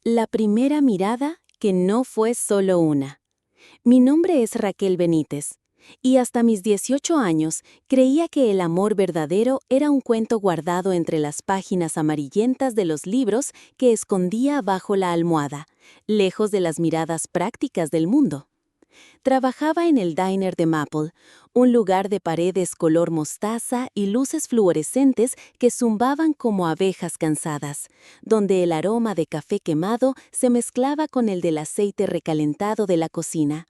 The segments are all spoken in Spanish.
La primera mirada que no fue solo una. Mi nombre es Raquel Benítez, y hasta mis 18 años creía que el amor verdadero era un cuento guardado entre las páginas amarillentas de los libros que escondía bajo la almohada, lejos de las miradas prácticas del mundo. Trabajaba en el diner de Maple, un lugar de paredes color mostaza y luces fluorescentes que zumbaban como abejas cansadas, donde el aroma de café quemado se mezclaba con el del aceite recalentado de la cocina.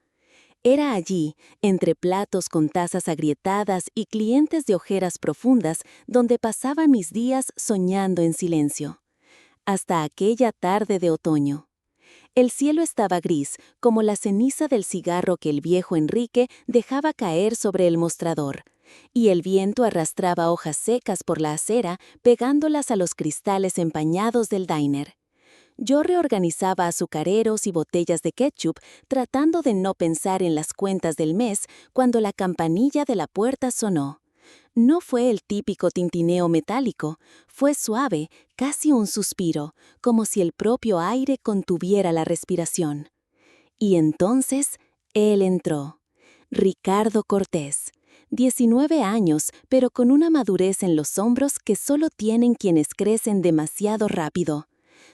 Era allí, entre platos con tazas agrietadas y clientes de ojeras profundas, donde pasaba mis días soñando en silencio. Hasta aquella tarde de otoño. El cielo estaba gris, como la ceniza del cigarro que el viejo Enrique dejaba caer sobre el mostrador, y el viento arrastraba hojas secas por la acera, pegándolas a los cristales empañados del diner. Yo reorganizaba azucareros y botellas de ketchup, tratando de no pensar en las cuentas del mes, cuando la campanilla de la puerta sonó. No fue el típico tintineo metálico, fue suave, casi un suspiro, como si el propio aire contuviera la respiración. Y entonces, él entró. Ricardo Cortés. 19 años, pero con una madurez en los hombros que solo tienen quienes crecen demasiado rápido.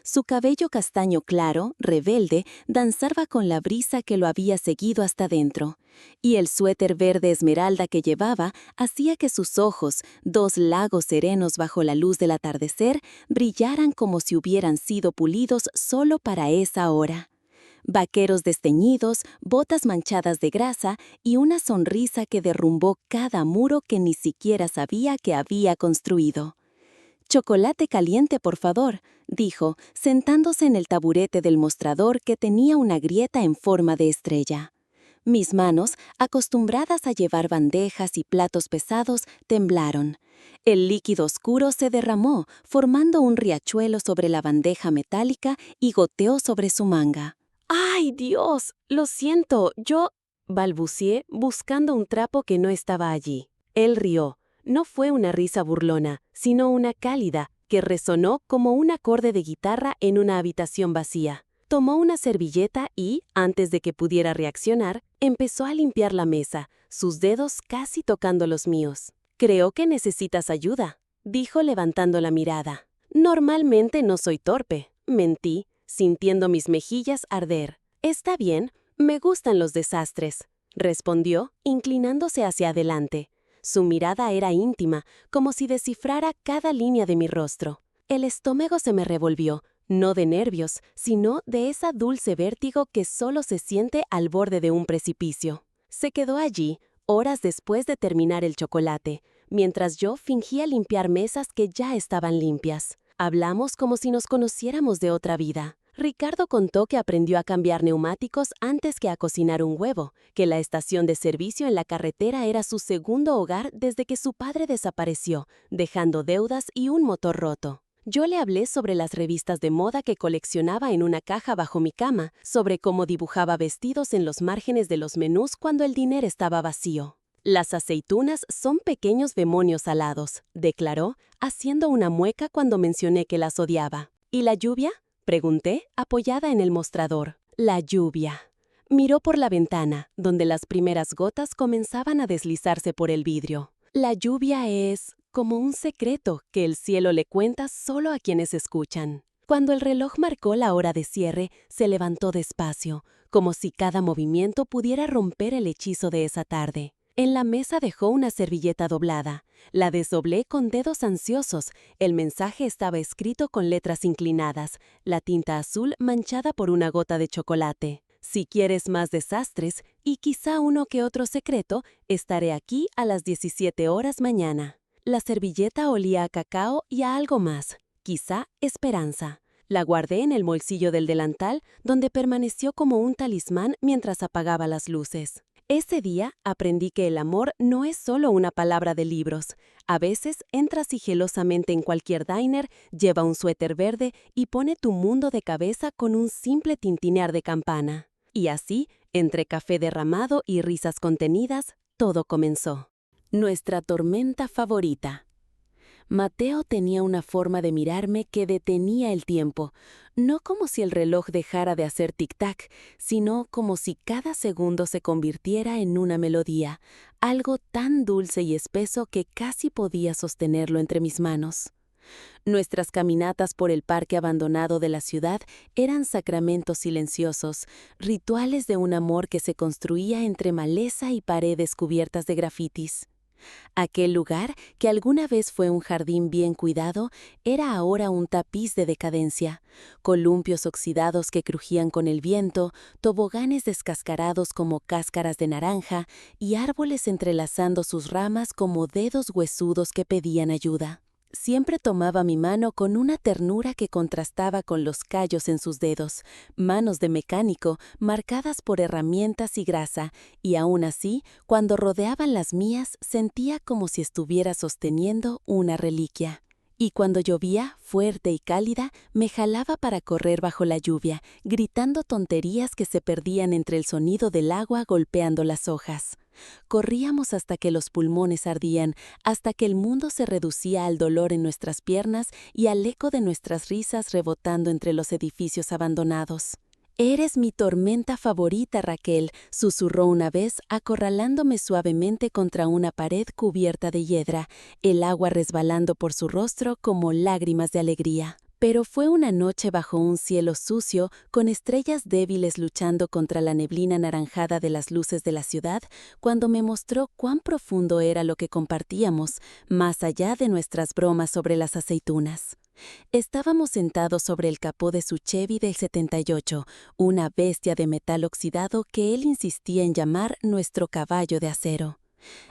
Su cabello castaño claro, rebelde, danzaba con la brisa que lo había seguido hasta dentro, y el suéter verde esmeralda que llevaba hacía que sus ojos, dos lagos serenos bajo la luz del atardecer, brillaran como si hubieran sido pulidos solo para esa hora. Vaqueros desteñidos, botas manchadas de grasa y una sonrisa que derrumbó cada muro que ni siquiera sabía que había construido. «Chocolate caliente, por favor», dijo, sentándose en el taburete del mostrador que tenía una grieta en forma de estrella. Mis manos, acostumbradas a llevar bandejas y platos pesados, temblaron. El líquido oscuro se derramó, formando un riachuelo sobre la bandeja metálica y goteó sobre su manga. «¡Ay, Dios! Lo siento, yo...» balbucié, buscando un trapo que no estaba allí. Él rió. No fue una risa burlona, sino una cálida, que resonó como un acorde de guitarra en una habitación vacía. Tomó una servilleta y, antes de que pudiera reaccionar, empezó a limpiar la mesa, sus dedos casi tocando los míos. «Creo que necesitas ayuda», dijo levantando la mirada. «Normalmente no soy torpe», mentí, sintiendo mis mejillas arder. «Está bien, me gustan los desastres», respondió, inclinándose hacia adelante. Su mirada era íntima, como si descifrara cada línea de mi rostro. El estómago se me revolvió, no de nervios, sino de esa dulce vértigo que solo se siente al borde de un precipicio. Se quedó allí, horas después de terminar el chocolate, mientras yo fingía limpiar mesas que ya estaban limpias. Hablamos como si nos conociéramos de otra vida. Ricardo contó que aprendió a cambiar neumáticos antes que a cocinar un huevo, que la estación de servicio en la carretera era su segundo hogar desde que su padre desapareció, dejando deudas y un motor roto. Yo le hablé sobre las revistas de moda que coleccionaba en una caja bajo mi cama, sobre cómo dibujaba vestidos en los márgenes de los menús cuando el dinero estaba vacío. «Las aceitunas son pequeños demonios alados», declaró, haciendo una mueca cuando mencioné que las odiaba. «¿Y la lluvia?», pregunté, apoyada en el mostrador. «La lluvia». Miró por la ventana, donde las primeras gotas comenzaban a deslizarse por el vidrio. «La lluvia es como un secreto que el cielo le cuenta solo a quienes escuchan». Cuando el reloj marcó la hora de cierre, se levantó despacio, como si cada movimiento pudiera romper el hechizo de esa tarde. En la mesa dejó una servilleta doblada. La desdoblé con dedos ansiosos. El mensaje estaba escrito con letras inclinadas, la tinta azul manchada por una gota de chocolate. «Si quieres más desastres y quizá uno que otro secreto, estaré aquí a las 17 horas mañana». La servilleta olía a cacao y a algo más, quizá esperanza. La guardé en el bolsillo del delantal, donde permaneció como un talismán mientras apagaba las luces. Ese día aprendí que el amor no es solo una palabra de libros. A veces entra sigilosamente en cualquier diner, lleva un suéter verde y pone tu mundo de cabeza con un simple tintinear de campana. Y así, entre café derramado y risas contenidas, todo comenzó. Nuestra tormenta favorita. Mateo tenía una forma de mirarme que detenía el tiempo. No como si el reloj dejara de hacer tic-tac, sino como si cada segundo se convirtiera en una melodía, algo tan dulce y espeso que casi podía sostenerlo entre mis manos. Nuestras caminatas por el parque abandonado de la ciudad eran sacramentos silenciosos, rituales de un amor que se construía entre maleza y paredes cubiertas de grafitis. Aquel lugar, que alguna vez fue un jardín bien cuidado, era ahora un tapiz de decadencia. Columpios oxidados que crujían con el viento, toboganes descascarados como cáscaras de naranja y árboles entrelazando sus ramas como dedos huesudos que pedían ayuda. Siempre tomaba mi mano con una ternura que contrastaba con los callos en sus dedos, manos de mecánico marcadas por herramientas y grasa, y aún así, cuando rodeaban las mías, sentía como si estuviera sosteniendo una reliquia. Y cuando llovía, fuerte y cálida, me jalaba para correr bajo la lluvia, gritando tonterías que se perdían entre el sonido del agua golpeando las hojas. Corríamos hasta que los pulmones ardían, hasta que el mundo se reducía al dolor en nuestras piernas y al eco de nuestras risas rebotando entre los edificios abandonados. «Eres mi tormenta favorita, Raquel», susurró una vez, acorralándome suavemente contra una pared cubierta de hiedra, el agua resbalando por su rostro como lágrimas de alegría. Pero fue una noche bajo un cielo sucio, con estrellas débiles luchando contra la neblina anaranjada de las luces de la ciudad, cuando me mostró cuán profundo era lo que compartíamos, más allá de nuestras bromas sobre las aceitunas. Estábamos sentados sobre el capó de su Chevy del 78, una bestia de metal oxidado que él insistía en llamar nuestro caballo de acero.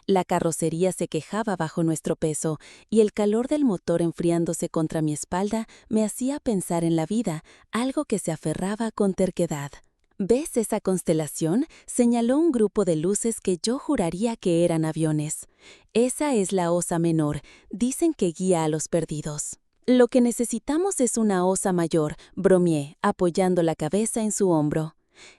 La carrocería se quejaba bajo nuestro peso, y el calor del motor enfriándose contra mi espalda me hacía pensar en la vida, algo que se aferraba con terquedad. «¿Ves esa constelación?», señaló un grupo de luces que yo juraría que eran aviones. «Esa es la Osa Menor, dicen que guía a los perdidos». «Lo que necesitamos es una osa mayor», bromeé, apoyando la cabeza en su hombro.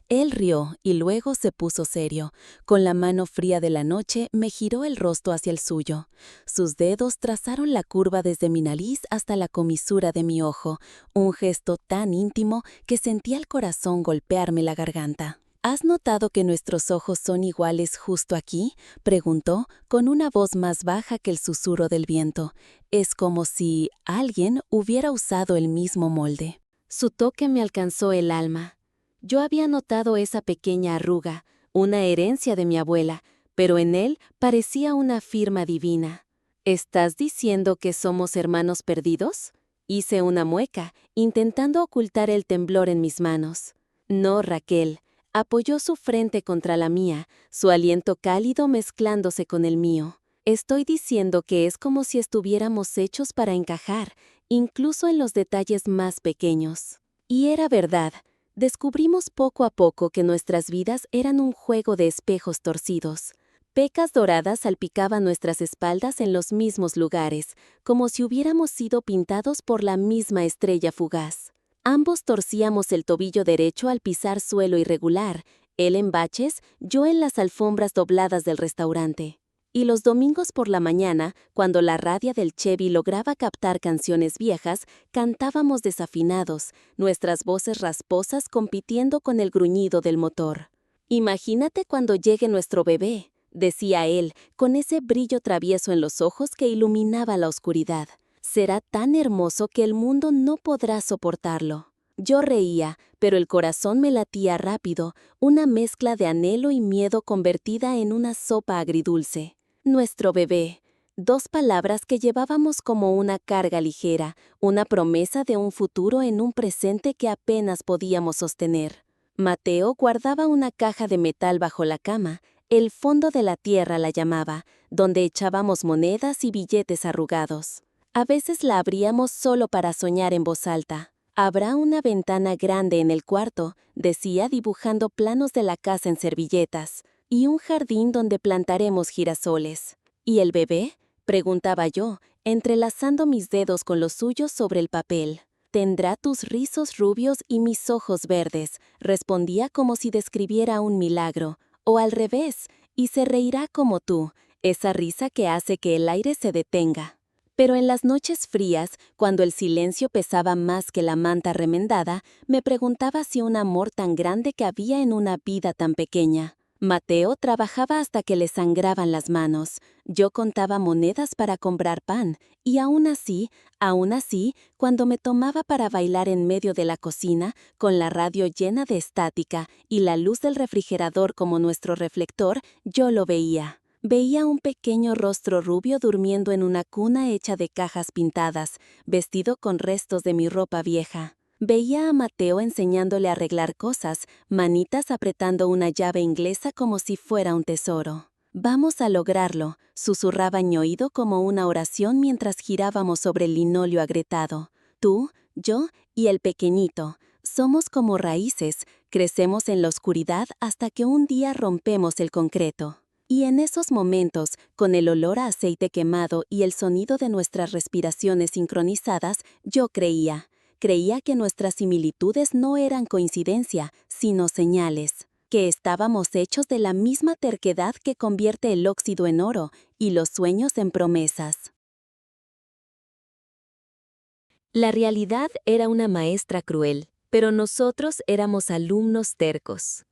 Él rió y luego se puso serio. Con la mano fría de la noche me giró el rostro hacia el suyo. Sus dedos trazaron la curva desde mi nariz hasta la comisura de mi ojo, un gesto tan íntimo que sentía el corazón golpearme la garganta. «¿Has notado que nuestros ojos son iguales justo aquí?», preguntó, con una voz más baja que el susurro del viento. Es como si alguien hubiera usado el mismo molde. Su toque me alcanzó el alma. Yo había notado esa pequeña arruga, una herencia de mi abuela, pero en él parecía una firma divina. «¿Estás diciendo que somos hermanos perdidos?», hice una mueca, intentando ocultar el temblor en mis manos. «No, Raquel». Apoyó su frente contra la mía, su aliento cálido mezclándose con el mío. «Estoy diciendo que es como si estuviéramos hechos para encajar, incluso en los detalles más pequeños». Y era verdad. Descubrimos poco a poco que nuestras vidas eran un juego de espejos torcidos. Pecas doradas salpicaban nuestras espaldas en los mismos lugares, como si hubiéramos sido pintados por la misma estrella fugaz. Ambos torcíamos el tobillo derecho al pisar suelo irregular, él en baches, yo en las alfombras dobladas del restaurante. Y los domingos por la mañana, cuando la radio del Chevy lograba captar canciones viejas, cantábamos desafinados, nuestras voces rasposas compitiendo con el gruñido del motor. «Imagínate cuando llegue nuestro bebé», decía él, con ese brillo travieso en los ojos que iluminaba la oscuridad. «Será tan hermoso que el mundo no podrá soportarlo». Yo reía, pero el corazón me latía rápido, una mezcla de anhelo y miedo convertida en una sopa agridulce. Nuestro bebé. Dos palabras que llevábamos como una carga ligera, una promesa de un futuro en un presente que apenas podíamos sostener. Mateo guardaba una caja de metal bajo la cama, el fondo de la tierra la llamaba, donde echábamos monedas y billetes arrugados. A veces la abríamos solo para soñar en voz alta. «Habrá una ventana grande en el cuarto», decía dibujando planos de la casa en servilletas, «y un jardín donde plantaremos girasoles». «¿Y el bebé?», preguntaba yo, entrelazando mis dedos con los suyos sobre el papel. «Tendrá tus rizos rubios y mis ojos verdes», respondía como si describiera un milagro, «o al revés, y se reirá como tú, esa risa que hace que el aire se detenga». Pero en las noches frías, cuando el silencio pesaba más que la manta remendada, me preguntaba si un amor tan grande que había en una vida tan pequeña. Mateo trabajaba hasta que le sangraban las manos. Yo contaba monedas para comprar pan, y aún así, cuando me tomaba para bailar en medio de la cocina, con la radio llena de estática y la luz del refrigerador como nuestro reflector, yo lo veía. Veía un pequeño rostro rubio durmiendo en una cuna hecha de cajas pintadas, vestido con restos de mi ropa vieja. Veía a Mateo enseñándole a arreglar cosas, manitas apretando una llave inglesa como si fuera un tesoro. «Vamos a lograrlo», susurraba en mi oído como una oración mientras girábamos sobre el linóleo agrietado. Tú, yo y el pequeñito. Somos como raíces, crecemos en la oscuridad hasta que un día rompemos el concreto. Y en esos momentos, con el olor a aceite quemado y el sonido de nuestras respiraciones sincronizadas, yo creía que nuestras similitudes no eran coincidencia, sino señales, que estábamos hechos de la misma terquedad que convierte el óxido en oro y los sueños en promesas. La realidad era una maestra cruel, pero nosotros éramos alumnos tercos.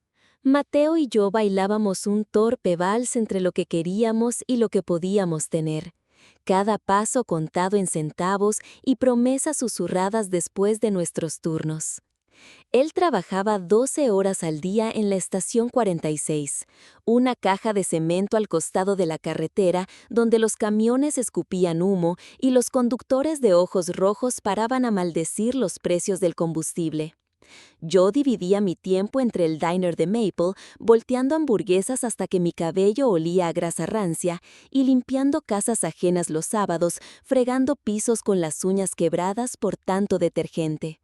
Mateo y yo bailábamos un torpe vals entre lo que queríamos y lo que podíamos tener. Cada paso contado en centavos y promesas susurradas después de nuestros turnos. Él trabajaba 12 horas al día en la estación 46, una caja de cemento al costado de la carretera donde los camiones escupían humo y los conductores de ojos rojos paraban a maldecir los precios del combustible. Yo dividía mi tiempo entre el diner de Maple, volteando hamburguesas hasta que mi cabello olía a grasa rancia y limpiando casas ajenas los sábados, fregando pisos con las uñas quebradas por tanto detergente.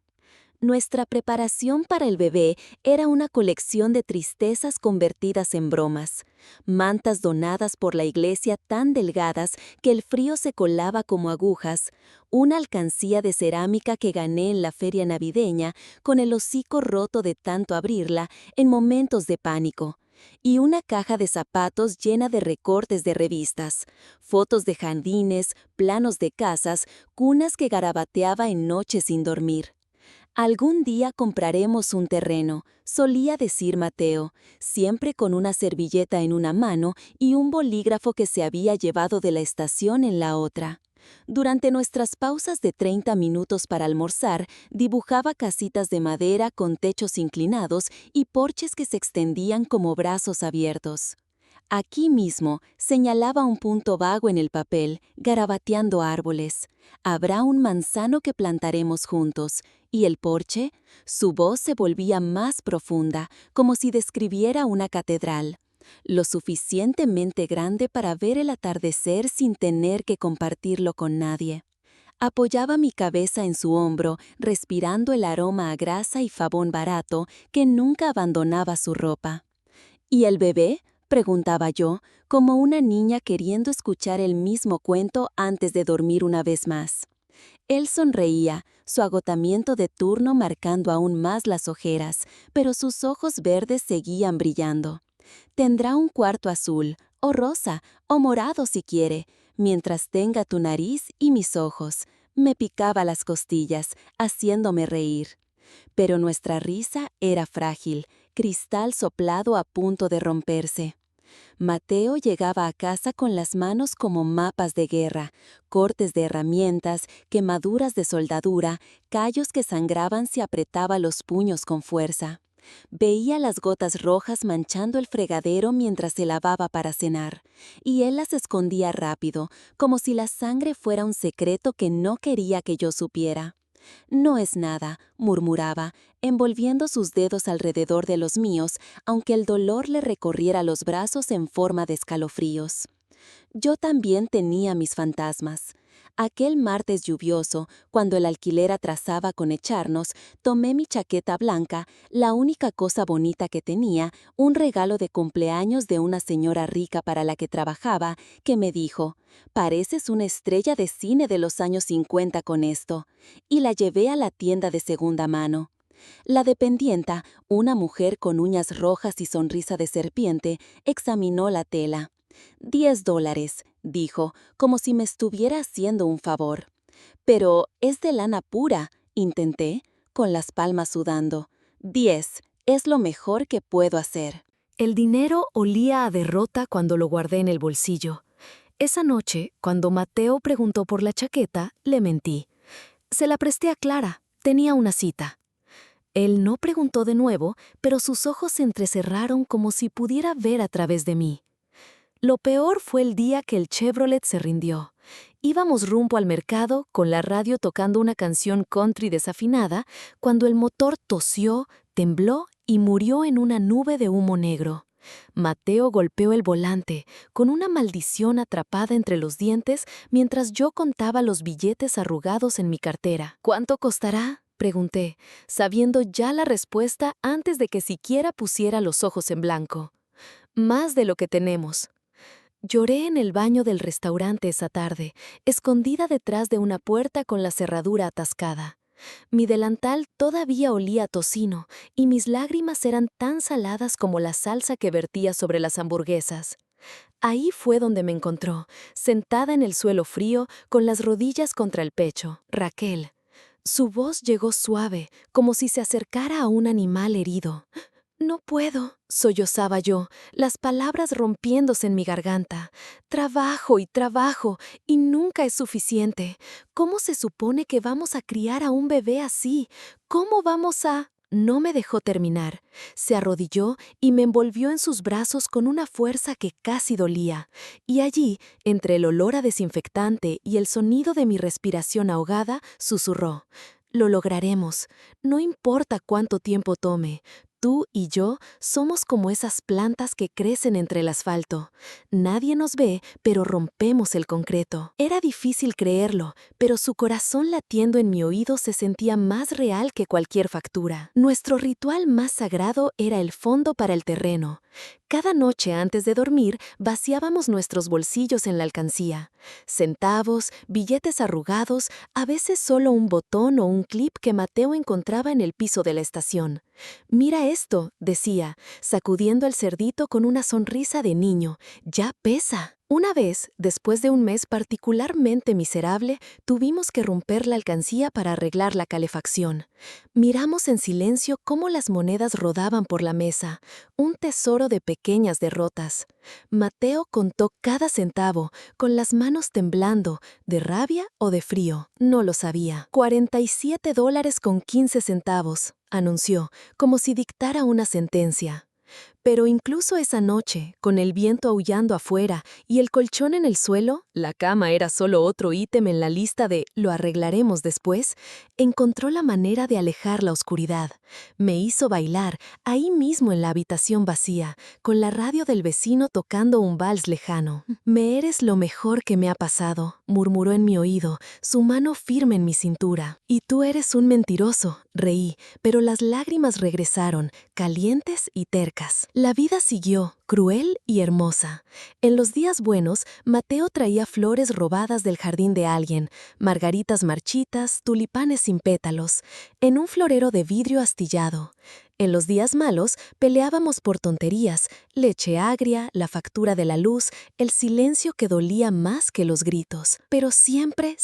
Nuestra preparación para el bebé era una colección de tristezas convertidas en bromas, mantas donadas por la iglesia tan delgadas que el frío se colaba como agujas, una alcancía de cerámica que gané en la feria navideña con el hocico roto de tanto abrirla en momentos de pánico, y una caja de zapatos llena de recortes de revistas, fotos de jardines, planos de casas, cunas que garabateaba en noches sin dormir. «Algún día compraremos un terreno», solía decir Mateo, siempre con una servilleta en una mano y un bolígrafo que se había llevado de la estación en la otra. Durante nuestras pausas de 30 minutos para almorzar, dibujaba casitas de madera con techos inclinados y porches que se extendían como brazos abiertos. Aquí mismo señalaba un punto vago en el papel, garabateando árboles. «Habrá un manzano que plantaremos juntos». ¿Y el porche? Su voz se volvía más profunda, como si describiera una catedral. Lo suficientemente grande para ver el atardecer sin tener que compartirlo con nadie. Apoyaba mi cabeza en su hombro, respirando el aroma a grasa y jabón barato que nunca abandonaba su ropa. «¿Y el bebé?», preguntaba yo, como una niña queriendo escuchar el mismo cuento antes de dormir una vez más. Él sonreía, su agotamiento de turno marcando aún más las ojeras, pero sus ojos verdes seguían brillando. «Tendrá un cuarto azul, o rosa, o morado si quiere, mientras tenga tu nariz y mis ojos». Me picaba las costillas, haciéndome reír. Pero nuestra risa era frágil, cristal soplado a punto de romperse. Mateo llegaba a casa con las manos como mapas de guerra, cortes de herramientas, quemaduras de soldadura, callos que sangraban si apretaba los puños con fuerza. Veía las gotas rojas manchando el fregadero mientras se lavaba para cenar, y él las escondía rápido, como si la sangre fuera un secreto que no quería que yo supiera. «No es nada», murmuraba, envolviendo sus dedos alrededor de los míos, aunque el dolor le recorriera los brazos en forma de escalofríos. Yo también tenía mis fantasmas. Aquel martes lluvioso, cuando el alquiler atrasaba con echarnos, tomé mi chaqueta blanca, la única cosa bonita que tenía, un regalo de cumpleaños de una señora rica para la que trabajaba, que me dijo: «Pareces una estrella de cine de los años 50 con esto», y la llevé a la tienda de segunda mano. La dependienta, una mujer con uñas rojas y sonrisa de serpiente, examinó la tela. $10, dijo, como si me estuviera haciendo un favor. Pero es de lana pura, intenté, con las palmas sudando. 10, es lo mejor que puedo hacer. El dinero olía a derrota cuando lo guardé en el bolsillo. Esa noche, cuando Mateo preguntó por la chaqueta, le mentí. Se la presté a Clara, tenía una cita. Él no preguntó de nuevo, pero sus ojos se entrecerraron como si pudiera ver a través de mí. Lo peor fue el día que el Chevrolet se rindió. Íbamos rumbo al mercado, con la radio tocando una canción country desafinada, cuando el motor tosió, tembló y murió en una nube de humo negro. Mateo golpeó el volante, con una maldición atrapada entre los dientes, mientras yo contaba los billetes arrugados en mi cartera. ¿Cuánto costará?, pregunté, sabiendo ya la respuesta antes de que siquiera pusiera los ojos en blanco. Más de lo que tenemos. Lloré en el baño del restaurante esa tarde, escondida detrás de una puerta con la cerradura atascada. Mi delantal todavía olía a tocino y mis lágrimas eran tan saladas como la salsa que vertía sobre las hamburguesas. Ahí fue donde me encontró, sentada en el suelo frío, con las rodillas contra el pecho, Raquel. Su voz llegó suave, como si se acercara a un animal herido. «No puedo», sollozaba yo, las palabras rompiéndose en mi garganta. Trabajo y nunca es suficiente. ¿Cómo se supone que vamos a criar a un bebé así? ¿Cómo vamos a...? No me dejó terminar. Se arrodilló y me envolvió en sus brazos con una fuerza que casi dolía. Y allí, entre el olor a desinfectante y el sonido de mi respiración ahogada, susurró: «Lo lograremos. No importa cuánto tiempo tome. Tú y yo somos como esas plantas que crecen entre el asfalto. Nadie nos ve, pero rompemos el concreto». Era difícil creerlo, pero su corazón latiendo en mi oído se sentía más real que cualquier factura. Nuestro ritual más sagrado era el fondo para el terreno. Cada noche antes de dormir, vaciábamos nuestros bolsillos en la alcancía. Centavos, billetes arrugados, a veces solo un botón o un clip que Mateo encontraba en el piso de la estación. «Mira esto», decía, sacudiendo el cerdito con una sonrisa de niño. «Ya pesa». Una vez, después de un mes particularmente miserable, tuvimos que romper la alcancía para arreglar la calefacción. Miramos en silencio cómo las monedas rodaban por la mesa, un tesoro de pequeñas derrotas. Mateo contó cada centavo, con las manos temblando, de rabia o de frío. No lo sabía. $47.15, anunció, como si dictara una sentencia. Pero incluso esa noche, con el viento aullando afuera y el colchón en el suelo, la cama era solo otro ítem en la lista de «lo arreglaremos después», encontró la manera de alejar la oscuridad. Me hizo bailar, ahí mismo en la habitación vacía, con la radio del vecino tocando un vals lejano. «Me eres lo mejor que me ha pasado», murmuró en mi oído, su mano firme en mi cintura. «Y tú eres un mentiroso», reí, pero las lágrimas regresaron, calientes y tercas. La vida siguió, cruel y hermosa. En los días buenos, Mateo traía flores robadas del jardín de alguien, margaritas marchitas, tulipanes sin pétalos, en un florero de vidrio astillado. En los días malos, peleábamos por tonterías, leche agria, la factura de la luz, el silencio que dolía más que los gritos. Pero siempre,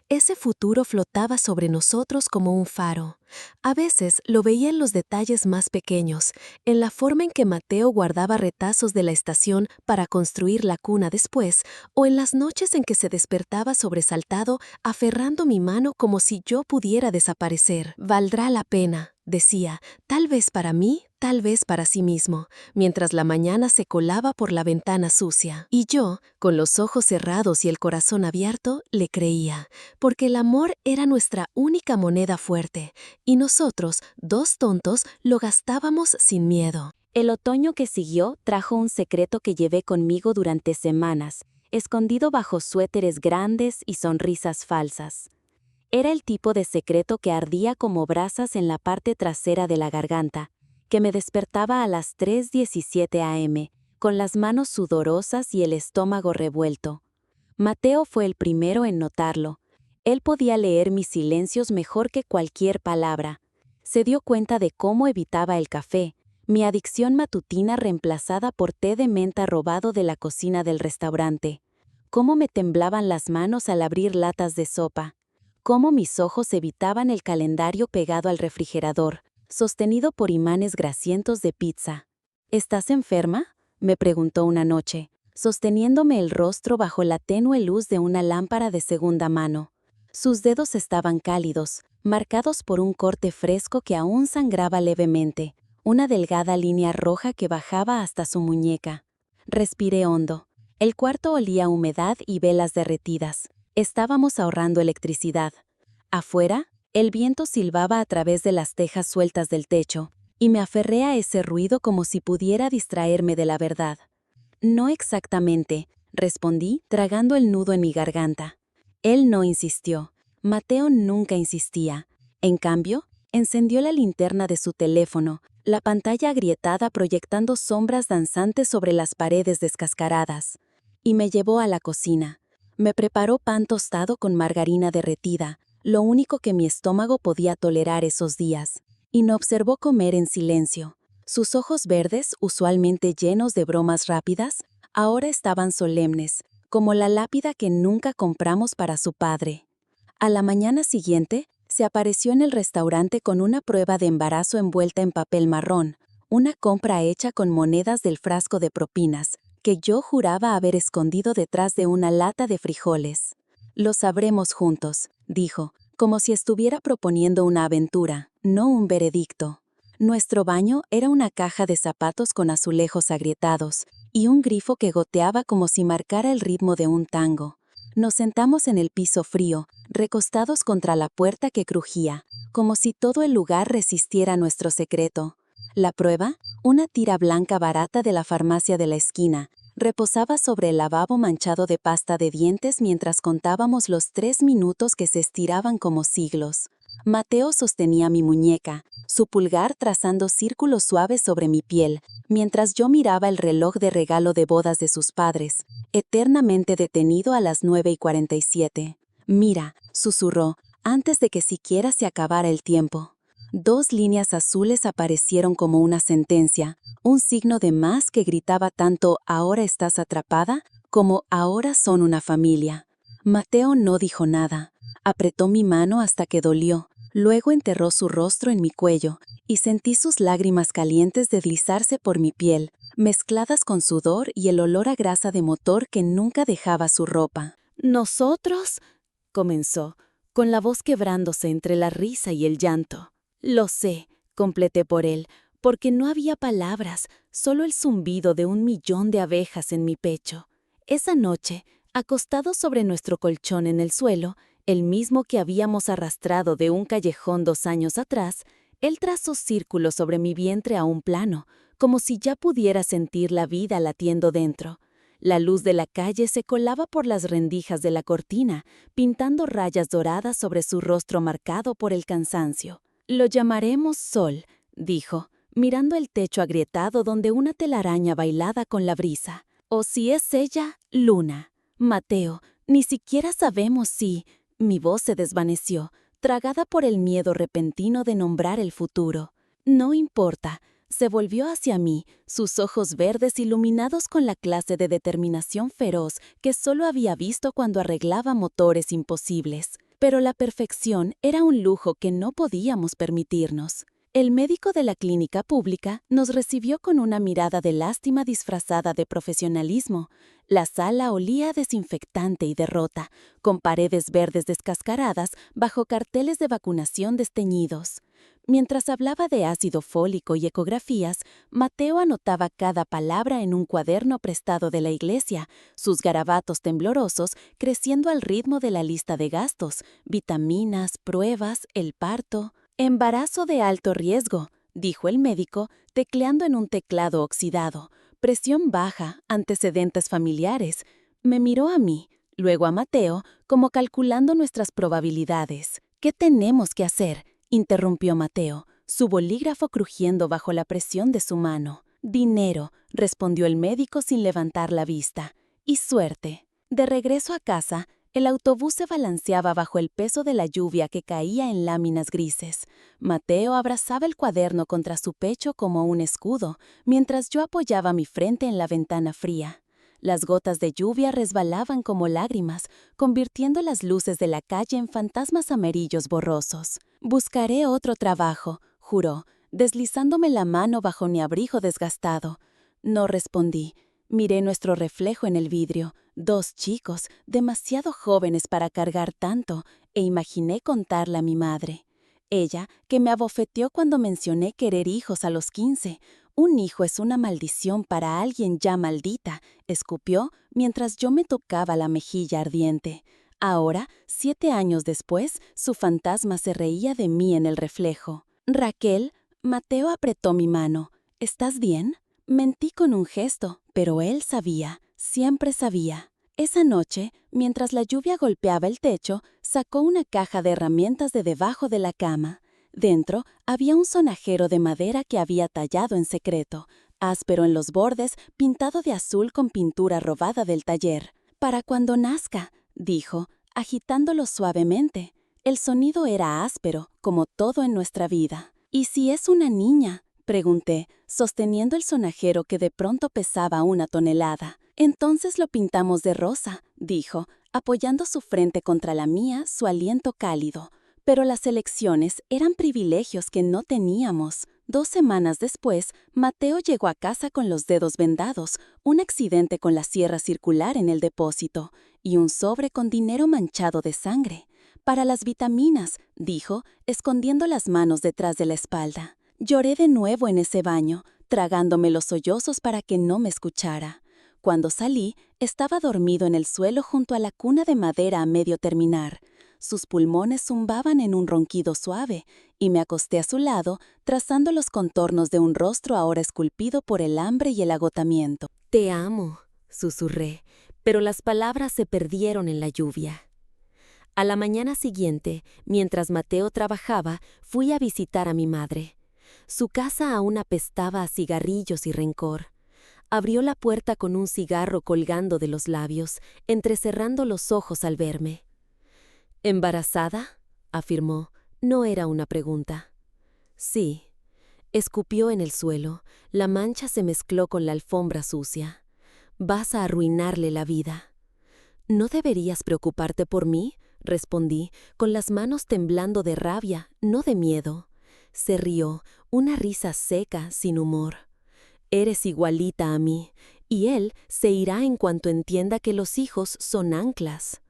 ese futuro flotaba sobre nosotros como un faro. A veces lo veía en los detalles más pequeños, en la forma en que Mateo guardaba retazos de la estación para construir la cuna después, o en las noches en que se despertaba sobresaltado, aferrando mi mano como si yo pudiera desaparecer. «Valdrá la pena», decía, tal vez para mí, tal vez para sí mismo, mientras la mañana se colaba por la ventana sucia. Y yo, con los ojos cerrados y el corazón abierto, le creía, porque el amor era nuestra única moneda fuerte, y nosotros, dos tontos, lo gastábamos sin miedo. El otoño que siguió trajo un secreto que llevé conmigo durante semanas, escondido bajo suéteres grandes y sonrisas falsas. Era el tipo de secreto que ardía como brasas en la parte trasera de la garganta, que me despertaba a las 3:17 am, con las manos sudorosas y el estómago revuelto. Mateo fue el primero en notarlo. Él podía leer mis silencios mejor que cualquier palabra. Se dio cuenta de cómo evitaba el café, Mi adicción matutina reemplazada por té de menta robado de la cocina del restaurante. Cómo me temblaban las manos al abrir latas de sopa. Cómo mis ojos evitaban el calendario pegado al refrigerador, sostenido por imanes grasientos de pizza. ¿Estás enferma?, me preguntó una noche, sosteniéndome el rostro bajo la tenue luz de una lámpara de segunda mano. Sus dedos estaban cálidos, marcados por un corte fresco que aún sangraba levemente, una delgada línea roja que bajaba hasta su muñeca. Respiré hondo. El cuarto olía a humedad y velas derretidas. Estábamos ahorrando electricidad. Afuera, el viento silbaba a través de las tejas sueltas del techo, y me aferré a ese ruido como si pudiera distraerme de la verdad. No exactamente, respondí, tragando el nudo en mi garganta. Él no insistió. Mateo nunca insistía. En cambio, encendió la linterna de su teléfono, la pantalla agrietada proyectando sombras danzantes sobre las paredes descascaradas, y me llevó a la cocina. Me preparó pan tostado con margarina derretida, lo único que mi estómago podía tolerar esos días, y me observó comer en silencio. Sus ojos verdes, usualmente llenos de bromas rápidas, ahora estaban solemnes, como la lápida que nunca compramos para su padre. A la mañana siguiente, se apareció en el restaurante con una prueba de embarazo envuelta en papel marrón, una compra hecha con monedas del frasco de propinas, que yo juraba haber escondido detrás de una lata de frijoles. Lo sabremos juntos, dijo, como si estuviera proponiendo una aventura, no un veredicto. Nuestro baño era una caja de zapatos con azulejos agrietados y un grifo que goteaba como si marcara el ritmo de un tango. Nos sentamos en el piso frío, recostados contra la puerta que crujía, como si todo el lugar resistiera nuestro secreto. La prueba, una tira blanca barata de la farmacia de la esquina, reposaba sobre el lavabo manchado de pasta de dientes mientras contábamos los 3 minutos que se estiraban como siglos. Mateo sostenía mi muñeca, su pulgar trazando círculos suaves sobre mi piel, mientras yo miraba el reloj de regalo de bodas de sus padres, eternamente detenido a las 9:47. «Mira», susurró, antes de que siquiera se acabara el tiempo. 2 líneas azules aparecieron como una sentencia, un signo de más que gritaba tanto «ahora estás atrapada» como «ahora son una familia». Mateo no dijo nada. Apretó mi mano hasta que dolió, luego enterró su rostro en mi cuello, y sentí sus lágrimas calientes deslizarse por mi piel, mezcladas con sudor y el olor a grasa de motor que nunca dejaba su ropa. «¿Nosotros?», comenzó, con la voz quebrándose entre la risa y el llanto. «Lo sé», completé por él, porque no había palabras, solo el zumbido de 1.000.000 de abejas en mi pecho. Esa noche, acostados sobre nuestro colchón en el suelo, el mismo que habíamos arrastrado de un callejón 2 años atrás, él trazó círculos sobre mi vientre a un plano, como si ya pudiera sentir la vida latiendo dentro. La luz de la calle se colaba por las rendijas de la cortina, pintando rayas doradas sobre su rostro marcado por el cansancio. «Lo llamaremos Sol», dijo, mirando el techo agrietado donde una telaraña bailaba con la brisa. «O si es ella, Luna. Mateo, ni siquiera sabemos si...». Mi voz se desvaneció, tragada por el miedo repentino de nombrar el futuro. «No importa». Se volvió hacia mí, sus ojos verdes iluminados con la clase de determinación feroz que solo había visto cuando arreglaba motores imposibles. Pero la perfección era un lujo que no podíamos permitirnos. El médico de la clínica pública nos recibió con una mirada de lástima disfrazada de profesionalismo. La sala olía a desinfectante y derrota, con paredes verdes descascaradas bajo carteles de vacunación desteñidos. Mientras hablaba de ácido fólico y ecografías, Mateo anotaba cada palabra en un cuaderno prestado de la iglesia, sus garabatos temblorosos creciendo al ritmo de la lista de gastos, vitaminas, pruebas, el parto. «Embarazo de alto riesgo», dijo el médico, tecleando en un teclado oxidado. «Presión baja, antecedentes familiares». Me miró a mí, luego a Mateo, como calculando nuestras probabilidades. «¿Qué tenemos que hacer?», interrumpió Mateo, su bolígrafo crujiendo bajo la presión de su mano. «Dinero», respondió el médico sin levantar la vista. «Y suerte». De regreso a casa, El autobús se balanceaba bajo el peso de la lluvia que caía en láminas grises. Mateo abrazaba el cuaderno contra su pecho como un escudo, mientras yo apoyaba mi frente en la ventana fría. Las gotas de lluvia resbalaban como lágrimas, convirtiendo las luces de la calle en fantasmas amarillos borrosos. «Buscaré otro trabajo», juró, deslizándome la mano bajo mi abrigo desgastado. No respondí. Miré nuestro reflejo en el vidrio, 2 chicos, demasiado jóvenes para cargar tanto, e imaginé contarle a mi madre. Ella, que me abofeteó cuando mencioné querer hijos a los 15. «Un hijo es una maldición para alguien ya maldita», escupió mientras yo me tocaba la mejilla ardiente. Ahora, 7 años después, su fantasma se reía de mí en el reflejo. «Raquel», Mateo apretó mi mano. «¿Estás bien?» Mentí con un gesto, pero él sabía, siempre sabía. Esa noche, mientras la lluvia golpeaba el techo, sacó una caja de herramientas de debajo de la cama. Dentro había un sonajero de madera que había tallado en secreto, áspero en los bordes, pintado de azul con pintura robada del taller. «Para cuando nazca», dijo, agitándolo suavemente. El sonido era áspero, como todo en nuestra vida. «¿Y si es una niña?», pregunté, sosteniendo el sonajero que de pronto pesaba 1 tonelada. «Entonces lo pintamos de rosa», dijo, apoyando su frente contra la mía, su aliento cálido. Pero las elecciones eran privilegios que no teníamos. 2 semanas después, Mateo llegó a casa con los dedos vendados, un accidente con la sierra circular en el depósito, y un sobre con dinero manchado de sangre. «Para las vitaminas», dijo, escondiendo las manos detrás de la espalda. Lloré de nuevo en ese baño, tragándome los sollozos para que no me escuchara. Cuando salí, estaba dormido en el suelo junto a la cuna de madera a medio terminar. Sus pulmones zumbaban en un ronquido suave, y me acosté a su lado, trazando los contornos de un rostro ahora esculpido por el hambre y el agotamiento. «Te amo», susurré, pero las palabras se perdieron en la lluvia. A la mañana siguiente, mientras Mateo trabajaba, fui a visitar a mi madre. Su casa aún apestaba a cigarrillos y rencor. Abrió la puerta con un cigarro colgando de los labios, entrecerrando los ojos al verme. «¿Embarazada?», afirmó. No era una pregunta. «Sí». Escupió en el suelo. La mancha se mezcló con la alfombra sucia. «Vas a arruinarle la vida». «¿No deberías preocuparte por mí?», respondí, con las manos temblando de rabia, no de miedo. Se rió, una risa seca, sin humor. «Eres igualita a mí, y él se irá en cuanto entienda que los hijos son anclas».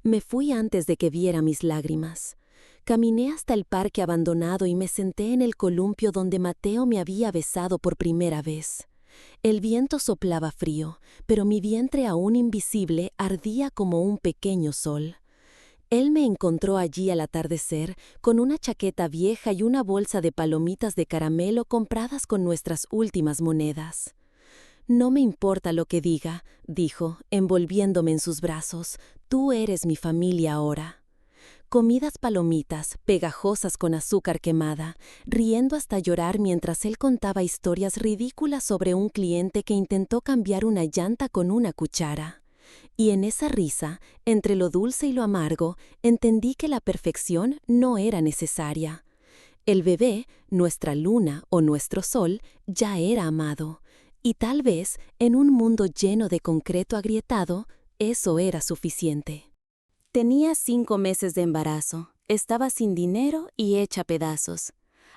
Me fui antes de que viera mis lágrimas. Caminé hasta el parque abandonado y me senté en el columpio donde Mateo me había besado por primera vez. El viento soplaba frío, pero mi vientre aún invisible ardía como un pequeño sol. Él me encontró allí al atardecer, con una chaqueta vieja y una bolsa de palomitas de caramelo compradas con nuestras últimas monedas. «No me importa lo que diga», dijo, envolviéndome en sus brazos. «Tú eres mi familia ahora». Comidas palomitas, pegajosas con azúcar quemada, riendo hasta llorar mientras él contaba historias ridículas sobre un cliente que intentó cambiar una llanta con una cuchara. Y en esa risa, entre lo dulce y lo amargo, entendí que la perfección no era necesaria. El bebé, nuestra luna o nuestro sol, ya era amado. Y tal vez, en un mundo lleno de concreto agrietado, eso era suficiente. Tenía 5 meses de embarazo, estaba sin dinero y hecha pedazos,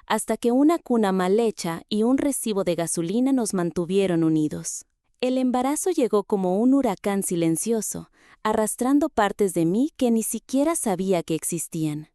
hasta que una cuna mal hecha y un recibo de gasolina nos mantuvieron unidos. El embarazo llegó como un huracán silencioso, arrastrando partes de mí que ni siquiera sabía que existían.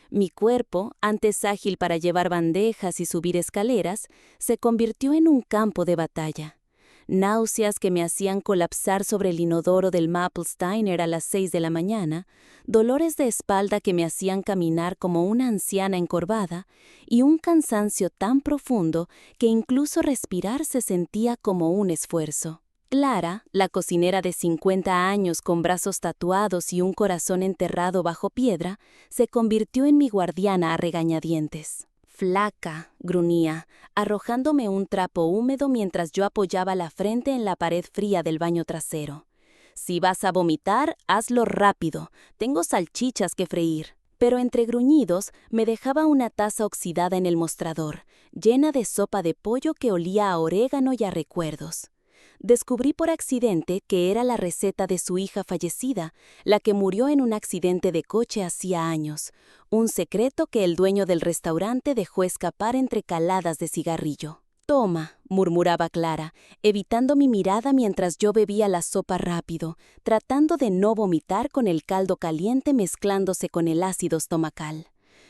Mi cuerpo, antes ágil para llevar bandejas y subir escaleras, se convirtió en un campo de batalla. Náuseas que me hacían colapsar sobre el inodoro del Maple Steiner a las 6 de la mañana, dolores de espalda que me hacían caminar como una anciana encorvada, y un cansancio tan profundo que incluso respirar se sentía como un esfuerzo. Clara, la cocinera de 50 años con brazos tatuados y un corazón enterrado bajo piedra, se convirtió en mi guardiana a regañadientes. «Flaca», gruñía, arrojándome un trapo húmedo mientras yo apoyaba la frente en la pared fría del baño trasero. Si vas a vomitar, hazlo rápido. Tengo salchichas que freír. Pero entre gruñidos me dejaba una taza oxidada en el mostrador, llena de sopa de pollo que olía a orégano y a recuerdos. Descubrí por accidente que era la receta de su hija fallecida, la que murió en un accidente de coche hacía años, un secreto que el dueño del restaurante dejó escapar entre caladas de cigarrillo. «Toma», murmuraba Clara, evitando mi mirada mientras yo bebía la sopa rápido, tratando de no vomitar con el caldo caliente mezclándose con el ácido estomacal.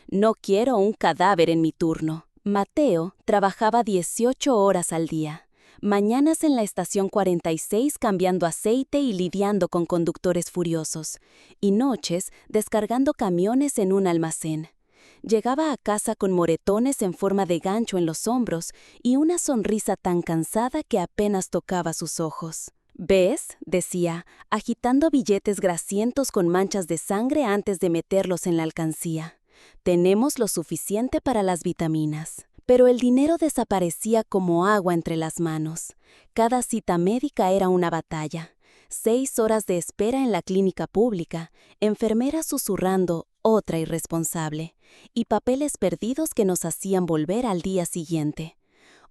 No quiero un cadáver en mi turno. Mateo trabajaba 18 horas al día. Mañanas en la estación 46 cambiando aceite y lidiando con conductores furiosos, y noches descargando camiones en un almacén. Llegaba a casa con moretones en forma de gancho en los hombros y una sonrisa tan cansada que apenas tocaba sus ojos. «¿Ves?», decía, agitando billetes grasientos con manchas de sangre antes de meterlos en la alcancía. «Tenemos lo suficiente para las vitaminas». Pero el dinero desaparecía como agua entre las manos. Cada cita médica era una batalla. 6 horas de espera en la clínica pública, enfermeras susurrando, otra irresponsable, y papeles perdidos que nos hacían volver al día siguiente.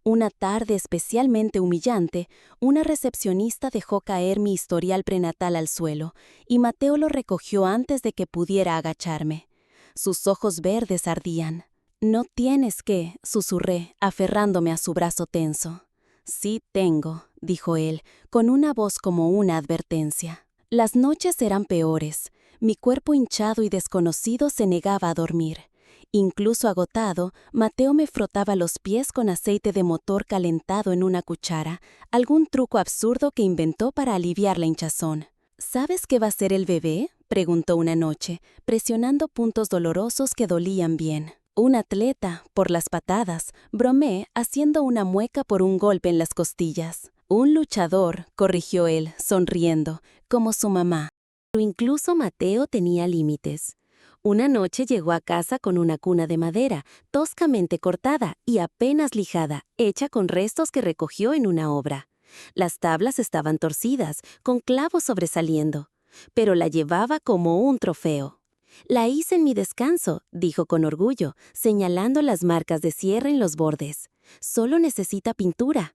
Una tarde especialmente humillante, una recepcionista dejó caer mi historial prenatal al suelo, y Mateo lo recogió antes de que pudiera agacharme. Sus ojos verdes ardían. «No tienes que», susurré, aferrándome a su brazo tenso. «Sí tengo», dijo él, con una voz como una advertencia. Las noches eran peores. Mi cuerpo hinchado y desconocido se negaba a dormir. Incluso agotado, Mateo me frotaba los pies con aceite de motor calentado en una cuchara, algún truco absurdo que inventó para aliviar la hinchazón. «¿Sabes qué va a ser el bebé?», preguntó una noche, presionando puntos dolorosos que dolían bien. «Un atleta», por las patadas, bromeé, haciendo una mueca por un golpe en las costillas. «Un luchador», corrigió él, sonriendo, como su mamá. Pero incluso Mateo tenía límites. Una noche llegó a casa con una cuna de madera, toscamente cortada y apenas lijada, hecha con restos que recogió en una obra. Las tablas estaban torcidas, con clavos sobresaliendo, pero la llevaba como un trofeo. «La hice en mi descanso», dijo con orgullo, señalando las marcas de cierre en los bordes. «Solo necesita pintura».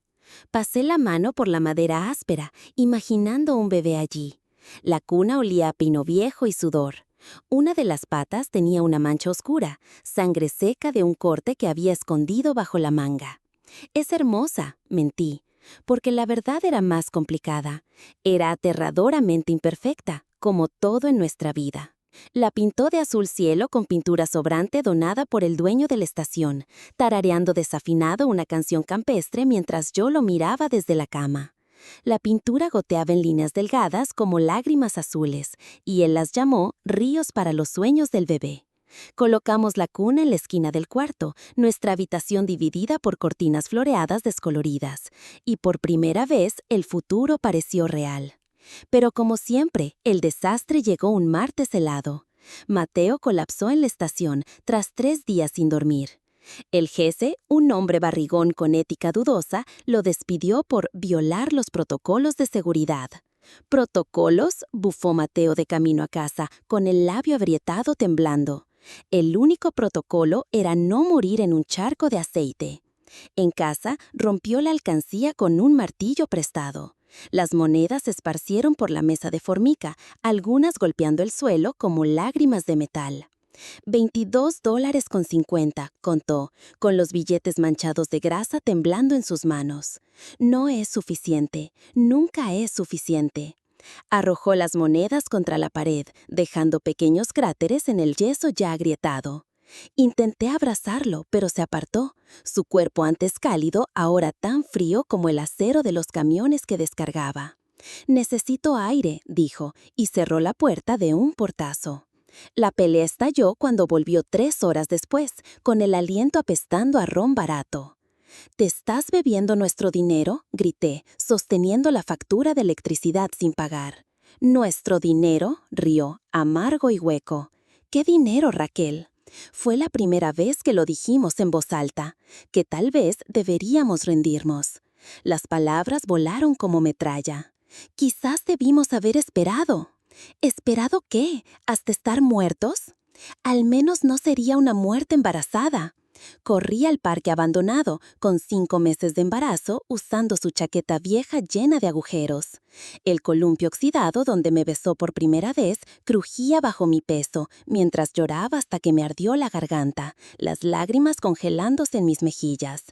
Pasé la mano por la madera áspera, imaginando un bebé allí. La cuna olía a pino viejo y sudor. Una de las patas tenía una mancha oscura, sangre seca de un corte que había escondido bajo la manga. «Es hermosa», mentí, porque la verdad era más complicada. Era aterradoramente imperfecta, como todo en nuestra vida. La pintó de azul cielo con pintura sobrante donada por el dueño de la estación, tarareando desafinado una canción campestre mientras yo lo miraba desde la cama. La pintura goteaba en líneas delgadas como lágrimas azules, y él las llamó ríos para los sueños del bebé. Colocamos la cuna en la esquina del cuarto, nuestra habitación dividida por cortinas floreadas descoloridas, y por primera vez el futuro pareció real. Pero como siempre, el desastre llegó un martes helado. Mateo colapsó en la estación tras 3 días sin dormir. El jefe, un hombre barrigón con ética dudosa, lo despidió por violar los protocolos de seguridad. «¿Protocolos?», bufó Mateo de camino a casa, con el labio agrietado temblando. El único protocolo era no morir en un charco de aceite. En casa, rompió la alcancía con un martillo prestado. Las monedas se esparcieron por la mesa de formica, algunas golpeando el suelo como lágrimas de metal. $22.50, contó, con los billetes manchados de grasa temblando en sus manos. «No es suficiente, nunca es suficiente». Arrojó las monedas contra la pared, dejando pequeños cráteres en el yeso ya agrietado. Intenté abrazarlo, pero se apartó. Su cuerpo antes cálido, ahora tan frío como el acero de los camiones que descargaba. «Necesito aire», dijo, y cerró la puerta de un portazo. La pelea estalló cuando volvió 3 horas después, con el aliento apestando a ron barato. «¿Te estás bebiendo nuestro dinero?», grité, sosteniendo la factura de electricidad sin pagar. «¿Nuestro dinero?», rió, amargo y hueco. «¿Qué dinero, Raquel?». Fue la primera vez que lo dijimos en voz alta, que tal vez deberíamos rendirnos. Las palabras volaron como metralla. Quizás debimos haber esperado. ¿Esperado qué? ¿Hasta estar muertos? Al menos no sería una muerte embarazada. Corrí al parque abandonado, con 5 meses de embarazo, usando su chaqueta vieja llena de agujeros. El columpio oxidado donde me besó por primera vez crujía bajo mi peso, mientras lloraba hasta que me ardió la garganta, las lágrimas congelándose en mis mejillas.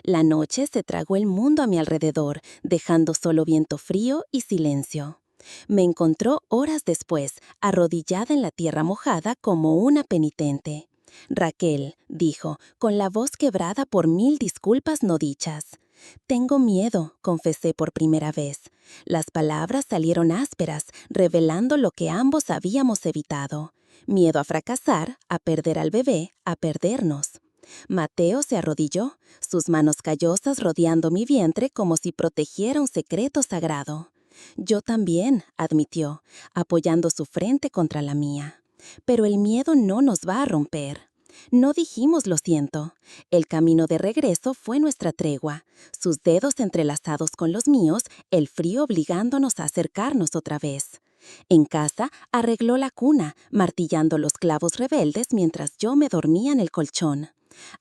La noche se tragó el mundo a mi alrededor, dejando solo viento frío y silencio. Me encontró horas después, arrodillada en la tierra mojada como una penitente. Raquel, dijo, con la voz quebrada por 1000 disculpas no dichas. Tengo miedo, confesé por primera vez. Las palabras salieron ásperas, revelando lo que ambos habíamos evitado. Miedo a fracasar, a perder al bebé, a perdernos. Mateo se arrodilló, sus manos callosas rodeando mi vientre como si protegiera un secreto sagrado. Yo también, admitió, apoyando su frente contra la mía. Pero el miedo no nos va a romper. No dijimos lo siento. El camino de regreso fue nuestra tregua, sus dedos entrelazados con los míos, el frío obligándonos a acercarnos otra vez. En casa arregló la cuna, martillando los clavos rebeldes mientras yo me dormía en el colchón.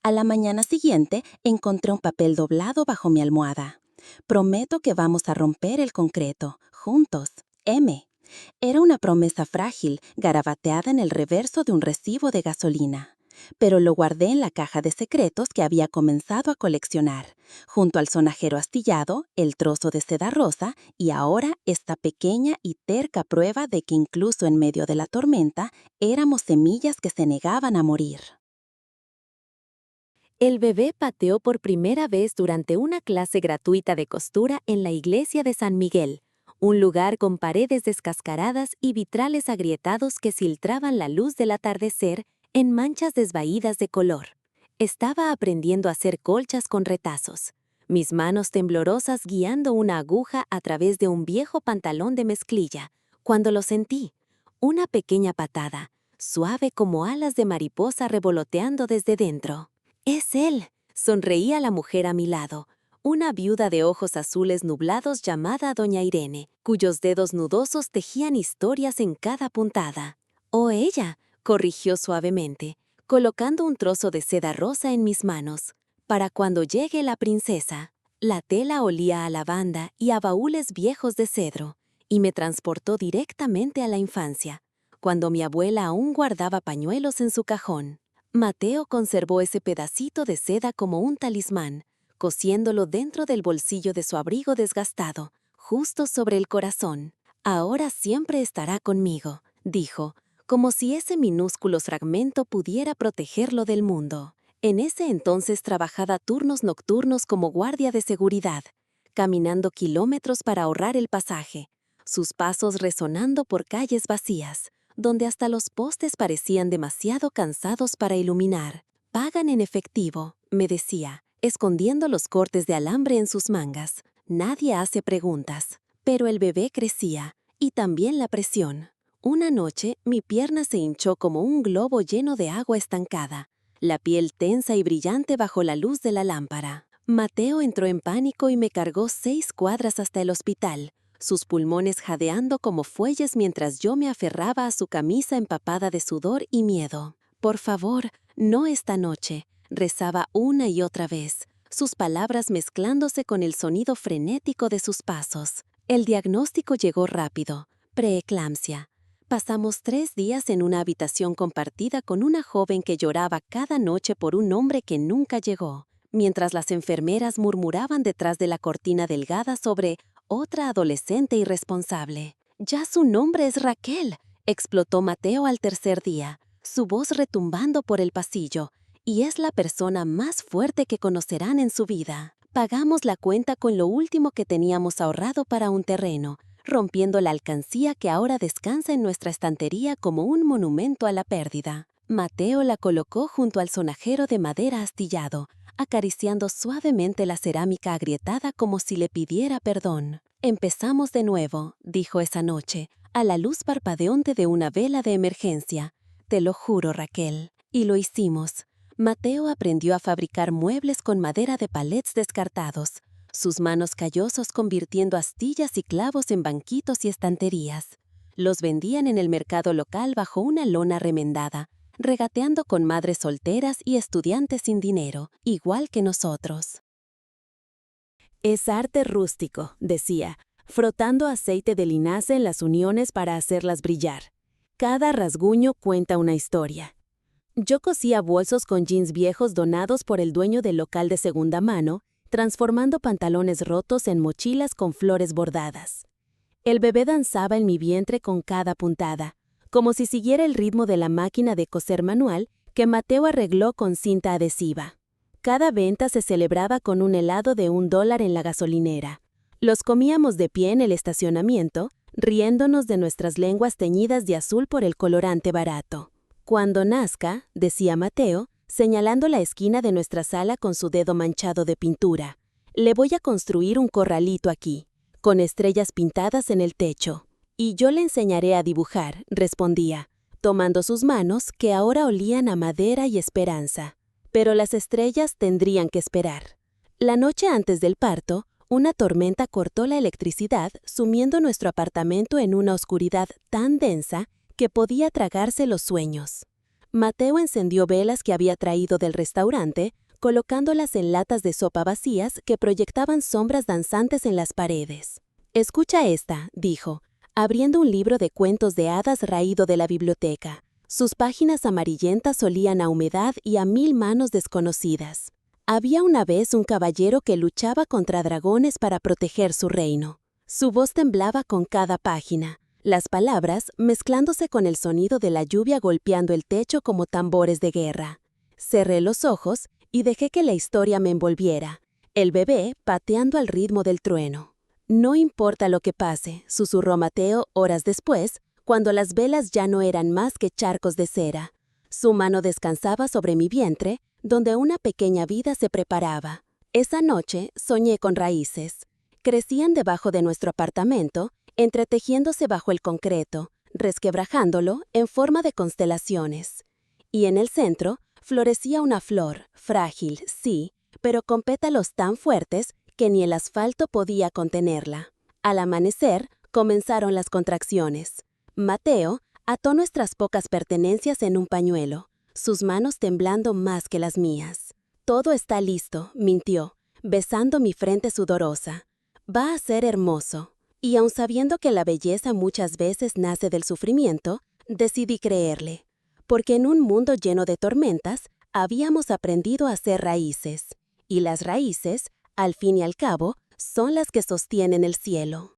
A la mañana siguiente encontré un papel doblado bajo mi almohada. Prometo que vamos a romper el concreto, juntos. M. Era una promesa frágil, garabateada en el reverso de un recibo de gasolina. Pero lo guardé en la caja de secretos que había comenzado a coleccionar, junto al sonajero astillado, el trozo de seda rosa y ahora esta pequeña y terca prueba de que incluso en medio de la tormenta éramos semillas que se negaban a morir. El bebé pateó por primera vez durante una clase gratuita de costura en la iglesia de San Miguel, un lugar con paredes descascaradas y vitrales agrietados que filtraban la luz del atardecer en manchas desvaídas de color. Estaba aprendiendo a hacer colchas con retazos, mis manos temblorosas guiando una aguja a través de un viejo pantalón de mezclilla, cuando lo sentí. Una pequeña patada, suave como alas de mariposa revoloteando desde dentro. «Es él», sonreía la mujer a mi lado, una viuda de ojos azules nublados llamada Doña Irene, cuyos dedos nudosos tejían historias en cada puntada. «O ella», corrigió suavemente, colocando un trozo de seda rosa en mis manos. «Para cuando llegue la princesa». La tela olía a lavanda y a baúles viejos de cedro, y me transportó directamente a la infancia, cuando mi abuela aún guardaba pañuelos en su cajón. Mateo conservó ese pedacito de seda como un talismán, cosiéndolo dentro del bolsillo de su abrigo desgastado, justo sobre el corazón. «Ahora siempre estará conmigo», dijo, como si ese minúsculo fragmento pudiera protegerlo del mundo. En ese entonces trabajaba turnos nocturnos como guardia de seguridad, caminando kilómetros para ahorrar el pasaje, sus pasos resonando por calles vacías, donde hasta los postes parecían demasiado cansados para iluminar. «Pagan en efectivo», me decía, escondiendo los cortes de alambre en sus mangas. «Nadie hace preguntas». Pero el bebé crecía, y también la presión. Una noche, mi pierna se hinchó como un globo lleno de agua estancada, la piel tensa y brillante bajo la luz de la lámpara. Mateo entró en pánico y me cargó 6 cuadras hasta el hospital, sus pulmones jadeando como fuelles mientras yo me aferraba a su camisa empapada de sudor y miedo. «Por favor, no esta noche», rezaba una y otra vez, sus palabras mezclándose con el sonido frenético de sus pasos. El diagnóstico llegó rápido: preeclampsia. Pasamos 3 días en una habitación compartida con una joven que lloraba cada noche por un hombre que nunca llegó, mientras las enfermeras murmuraban detrás de la cortina delgada sobre otra adolescente irresponsable. «Ya su nombre es Raquel», explotó Mateo al tercer día, su voz retumbando por el pasillo, «y es la persona más fuerte que conocerán en su vida». Pagamos la cuenta con lo último que teníamos ahorrado para un terreno, rompiendo la alcancía que ahora descansa en nuestra estantería como un monumento a la pérdida. Mateo la colocó junto al sonajero de madera astillado, acariciando suavemente la cerámica agrietada como si le pidiera perdón. «Empezamos de nuevo», dijo esa noche, a la luz parpadeante de una vela de emergencia. «Te lo juro, Raquel». Y lo hicimos. Mateo aprendió a fabricar muebles con madera de palets descartados. sus manos callosos convirtiendo astillas y clavos en banquitos y estanterías. Los vendían en el mercado local bajo una lona remendada, regateando con madres solteras y estudiantes sin dinero, igual que nosotros. Es arte rústico, decía, frotando aceite de linaza en las uniones para hacerlas brillar. Cada rasguño cuenta una historia. Yo cosía bolsos con jeans viejos donados por el dueño del local de segunda mano, transformando pantalones rotos en mochilas con flores bordadas. El bebé danzaba en mi vientre con cada puntada, como si siguiera el ritmo de la máquina de coser manual que Mateo arregló con cinta adhesiva. Cada venta se celebraba con un helado de $1 en la gasolinera. Los comíamos de pie en el estacionamiento, riéndonos de nuestras lenguas teñidas de azul por el colorante barato. Cuando nazca, decía Mateo, señalando la esquina de nuestra sala con su dedo manchado de pintura, le voy a construir un corralito aquí, con estrellas pintadas en el techo. Y yo le enseñaré a dibujar, respondía, tomando sus manos que ahora olían a madera y esperanza. Pero las estrellas tendrían que esperar. La noche antes del parto, una tormenta cortó la electricidad, sumiendo nuestro apartamento en una oscuridad tan densa que podía tragarse los sueños. Mateo encendió velas que había traído del restaurante, colocándolas en latas de sopa vacías que proyectaban sombras danzantes en las paredes. «Escucha esta», dijo, abriendo un libro de cuentos de hadas raído de la biblioteca. Sus páginas amarillentas olían a humedad y a 1000 manos desconocidas. Había una vez un caballero que luchaba contra dragones para proteger su reino. Su voz temblaba con cada página, las palabras mezclándose con el sonido de la lluvia golpeando el techo como tambores de guerra. Cerré los ojos y dejé que la historia me envolviera, el bebé pateando al ritmo del trueno. «No importa lo que pase», susurró Mateo horas después, cuando las velas ya no eran más que charcos de cera. Su mano descansaba sobre mi vientre, donde una pequeña vida se preparaba. Esa noche soñé con raíces. Crecían debajo de nuestro apartamento, entretejiéndose bajo el concreto, resquebrajándolo en forma de constelaciones. Y en el centro florecía una flor, frágil, sí, pero con pétalos tan fuertes que ni el asfalto podía contenerla. Al amanecer, comenzaron las contracciones. Mateo ató nuestras pocas pertenencias en un pañuelo, sus manos temblando más que las mías. «Todo está listo», mintió, besando mi frente sudorosa. «Va a ser hermoso». Y aun sabiendo que la belleza muchas veces nace del sufrimiento, decidí creerle. Porque en un mundo lleno de tormentas, habíamos aprendido a hacer raíces. Y las raíces, al fin y al cabo, son las que sostienen el cielo.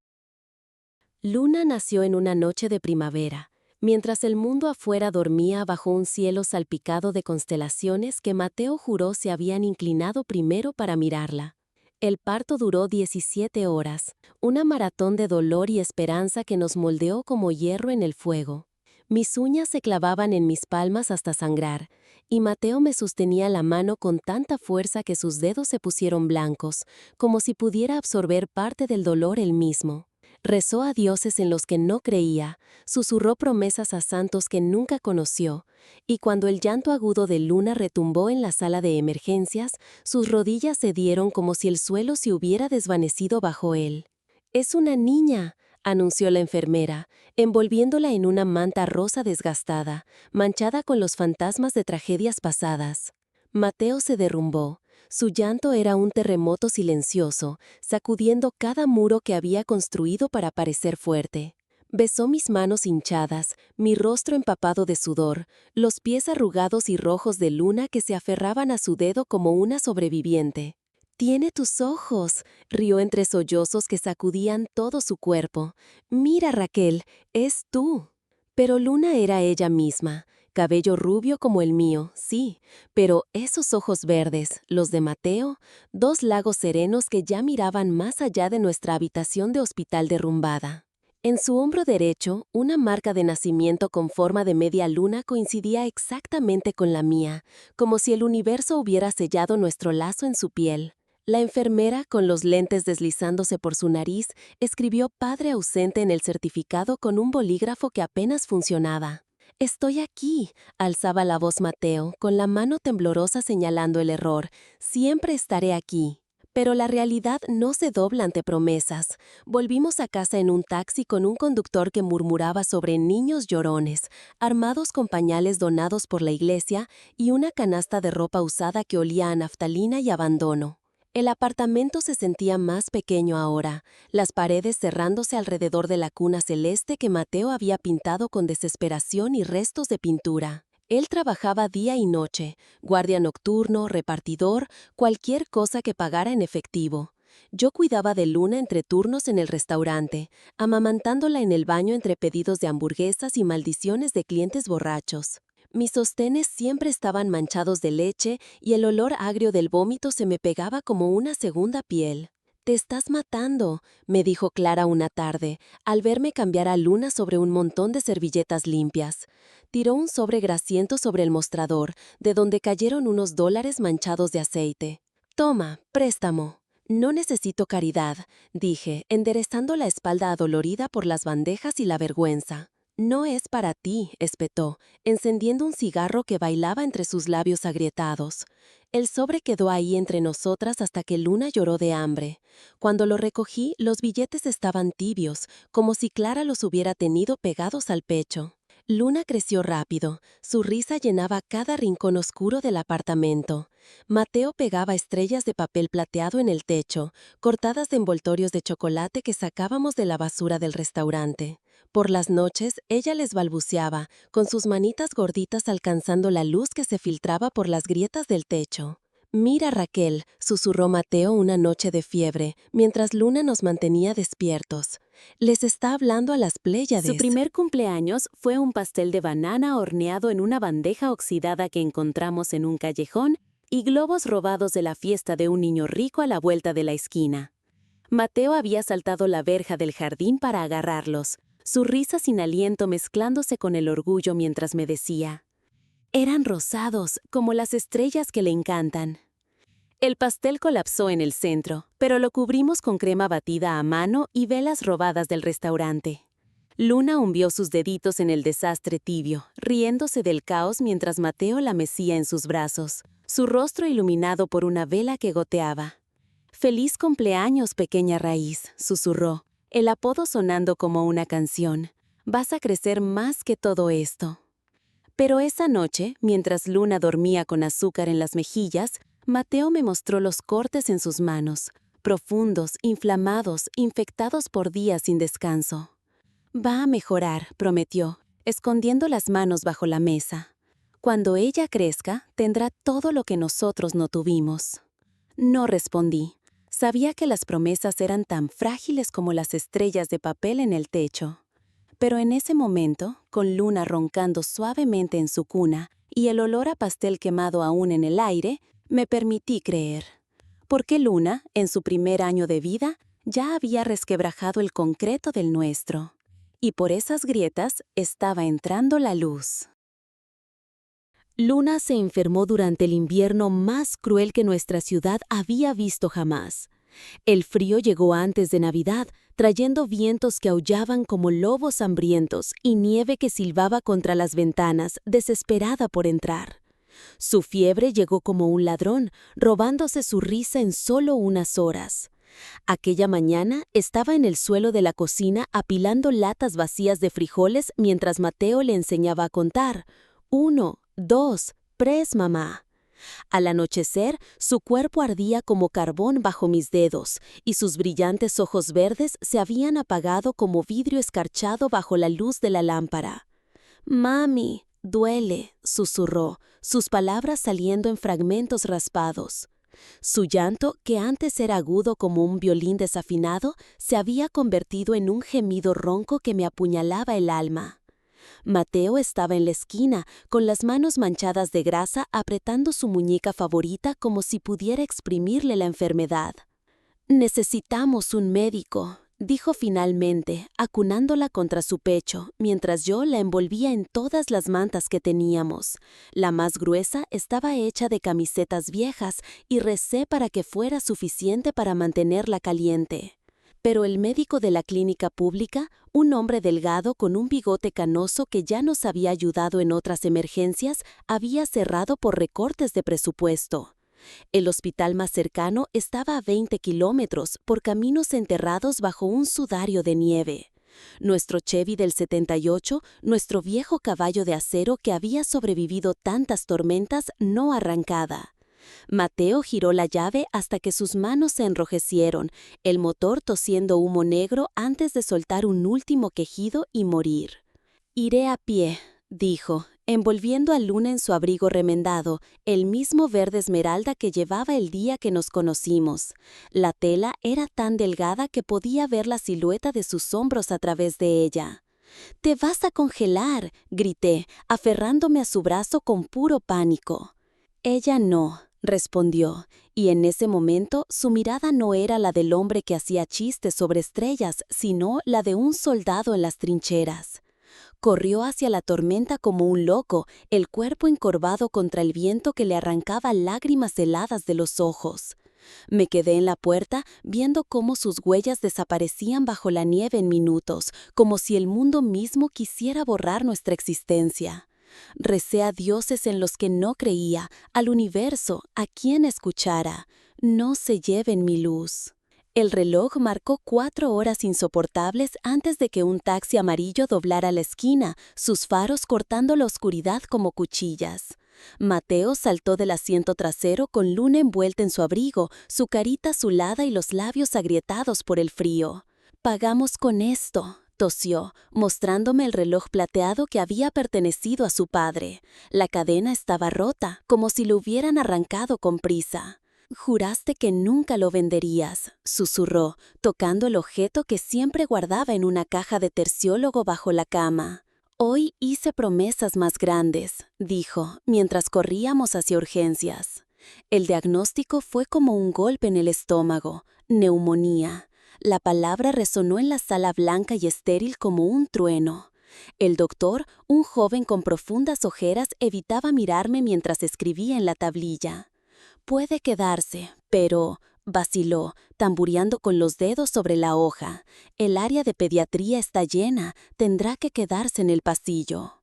Luna nació en una noche de primavera, mientras el mundo afuera dormía bajo un cielo salpicado de constelaciones que Mateo juró se habían inclinado primero para mirarla. El parto duró 17 horas, una maratón de dolor y esperanza que nos moldeó como hierro en el fuego. Mis uñas se clavaban en mis palmas hasta sangrar, y Mateo me sostenía la mano con tanta fuerza que sus dedos se pusieron blancos, como si pudiera absorber parte del dolor él mismo. Rezó a dioses en los que no creía, susurró promesas a santos que nunca conoció, y cuando el llanto agudo de Luna retumbó en la sala de emergencias, sus rodillas cedieron como si el suelo se hubiera desvanecido bajo él. «Es una niña», anunció la enfermera, envolviéndola en una manta rosa desgastada, manchada con los fantasmas de tragedias pasadas. Mateo se derrumbó. Su llanto era un terremoto silencioso, sacudiendo cada muro que había construido para parecer fuerte. Besó mis manos hinchadas, mi rostro empapado de sudor, los pies arrugados y rojos de Luna que se aferraban a su dedo como una sobreviviente. «Tiene tus ojos», rió entre sollozos que sacudían todo su cuerpo. «Mira, Raquel, es tú». Pero Luna era ella misma. Cabello rubio como el mío, sí, pero esos ojos verdes, los de Mateo, 2 lagos serenos que ya miraban más allá de nuestra habitación de hospital derrumbada. En su hombro derecho, una marca de nacimiento con forma de media luna coincidía exactamente con la mía, como si el universo hubiera sellado nuestro lazo en su piel. La enfermera, con los lentes deslizándose por su nariz, escribió «padre ausente» en el certificado con un bolígrafo que apenas funcionaba. «Estoy aquí», alzaba la voz Mateo, con la mano temblorosa señalando el error. «Siempre estaré aquí». Pero la realidad no se dobla ante promesas. Volvimos a casa en un taxi con un conductor que murmuraba sobre niños llorones, armados con pañales donados por la iglesia y una canasta de ropa usada que olía a naftalina y abandono. El apartamento se sentía más pequeño ahora, las paredes cerrándose alrededor de la cuna celeste que Mateo había pintado con desesperación y restos de pintura. Él trabajaba día y noche, guardia nocturno, repartidor, cualquier cosa que pagara en efectivo. Yo cuidaba de Luna entre turnos en el restaurante, amamantándola en el baño entre pedidos de hamburguesas y maldiciones de clientes borrachos. Mis sostenes siempre estaban manchados de leche y el olor agrio del vómito se me pegaba como una segunda piel. «Te estás matando», me dijo Clara una tarde, al verme cambiar a Luna sobre un montón de servilletas limpias. Tiró un sobre grasiento sobre el mostrador, de donde cayeron unos $1 manchados de aceite. «Toma, préstamo». «No necesito caridad», dije, enderezando la espalda adolorida por las bandejas y la vergüenza. «No es para ti», espetó, encendiendo un cigarro que bailaba entre sus labios agrietados. El sobre quedó ahí entre nosotras hasta que Luna lloró de hambre. Cuando lo recogí, los billetes estaban tibios, como si Clara los hubiera tenido pegados al pecho. Luna creció rápido, su risa llenaba cada rincón oscuro del apartamento. Mateo pegaba estrellas de papel plateado en el techo, cortadas de envoltorios de chocolate que sacábamos de la basura del restaurante. Por las noches, ella les balbuceaba, con sus manitas gorditas alcanzando la luz que se filtraba por las grietas del techo. «Mira, Raquel», susurró Mateo una noche de fiebre, mientras Luna nos mantenía despiertos. «Les está hablando a las Pléyades». Su primer cumpleaños fue un pastel de banana horneado en una bandeja oxidada que encontramos en un callejón y globos robados de la fiesta de un niño rico a la vuelta de la esquina. Mateo había saltado la verja del jardín para agarrarlos, su risa sin aliento mezclándose con el orgullo mientras me decía: «Eran rosados, como las estrellas que le encantan». El pastel colapsó en el centro, pero lo cubrimos con crema batida a mano y velas robadas del restaurante. Luna hundió sus deditos en el desastre tibio, riéndose del caos mientras Mateo la mecía en sus brazos, su rostro iluminado por una vela que goteaba. «Feliz cumpleaños, pequeña raíz», susurró, el apodo sonando como una canción. «Vas a crecer más que todo esto». Pero esa noche, mientras Luna dormía con azúcar en las mejillas, Mateo me mostró los cortes en sus manos, profundos, inflamados, infectados por días sin descanso. «Va a mejorar», prometió, escondiendo las manos bajo la mesa. «Cuando ella crezca, tendrá todo lo que nosotros no tuvimos». No respondí. Sabía que las promesas eran tan frágiles como las estrellas de papel en el techo. Pero en ese momento, con Luna roncando suavemente en su cuna y el olor a pastel quemado aún en el aire, me permití creer. Porque Luna, en su primer año de vida, ya había resquebrajado el concreto del nuestro. Y por esas grietas estaba entrando la luz. Luna se enfermó durante el invierno más cruel que nuestra ciudad había visto jamás. El frío llegó antes de Navidad, trayendo vientos que aullaban como lobos hambrientos y nieve que silbaba contra las ventanas, desesperada por entrar. Su fiebre llegó como un ladrón, robándose su risa en solo unas horas. Aquella mañana estaba en el suelo de la cocina apilando latas vacías de frijoles mientras Mateo le enseñaba a contar. 1, 2, 3, mamá. Al anochecer, su cuerpo ardía como carbón bajo mis dedos, y sus brillantes ojos verdes se habían apagado como vidrio escarchado bajo la luz de la lámpara. «Mami, duele», susurró, sus palabras saliendo en fragmentos raspados. Su llanto, que antes era agudo como un violín desafinado, se había convertido en un gemido ronco que me apuñalaba el alma. Mateo estaba en la esquina, con las manos manchadas de grasa, apretando su muñeca favorita como si pudiera exprimirle la enfermedad. «Necesitamos un médico», dijo finalmente, acunándola contra su pecho, mientras yo la envolvía en todas las mantas que teníamos. La más gruesa estaba hecha de camisetas viejas y recé para que fuera suficiente para mantenerla caliente. Pero el médico de la clínica pública, un hombre delgado con un bigote canoso que ya nos había ayudado en otras emergencias, había cerrado por recortes de presupuesto. El hospital más cercano estaba a 20 kilómetros por caminos enterrados bajo un sudario de nieve. Nuestro Chevy del 78, nuestro viejo caballo de acero que había sobrevivido tantas tormentas, no arrancaba. Mateo giró la llave hasta que sus manos se enrojecieron, el motor tosiendo humo negro antes de soltar un último quejido y morir. «Iré a pie», dijo, envolviendo a Luna en su abrigo remendado, el mismo verde esmeralda que llevaba el día que nos conocimos. La tela era tan delgada que podía ver la silueta de sus hombros a través de ella. «¡Te vas a congelar!», grité, aferrándome a su brazo con puro pánico. Ella no, respondió, y en ese momento su mirada no era la del hombre que hacía chistes sobre estrellas, sino la de un soldado en las trincheras. Corrió hacia la tormenta como un loco, el cuerpo encorvado contra el viento que le arrancaba lágrimas heladas de los ojos. Me quedé en la puerta viendo cómo sus huellas desaparecían bajo la nieve en minutos, como si el mundo mismo quisiera borrar nuestra existencia. Recé a dioses en los que no creía, al universo, a quien escuchara. No se lleven mi luz. El reloj marcó 4 horas insoportables antes de que un taxi amarillo doblara la esquina, sus faros cortando la oscuridad como cuchillas. Mateo saltó del asiento trasero con Luna envuelta en su abrigo, su carita azulada y los labios agrietados por el frío. «Pagamos con esto», tosió, mostrándome el reloj plateado que había pertenecido a su padre. La cadena estaba rota, como si lo hubieran arrancado con prisa. «Juraste que nunca lo venderías», susurró, tocando el objeto que siempre guardaba en una caja de terciólogo bajo la cama. «Hoy hice promesas más grandes», dijo, mientras corríamos hacia urgencias. El diagnóstico fue como un golpe en el estómago, neumonía. La palabra resonó en la sala blanca y estéril como un trueno. El doctor, un joven con profundas ojeras, evitaba mirarme mientras escribía en la tablilla. «Puede quedarse, pero», vaciló, tambureando con los dedos sobre la hoja. «El área de pediatría está llena, tendrá que quedarse en el pasillo».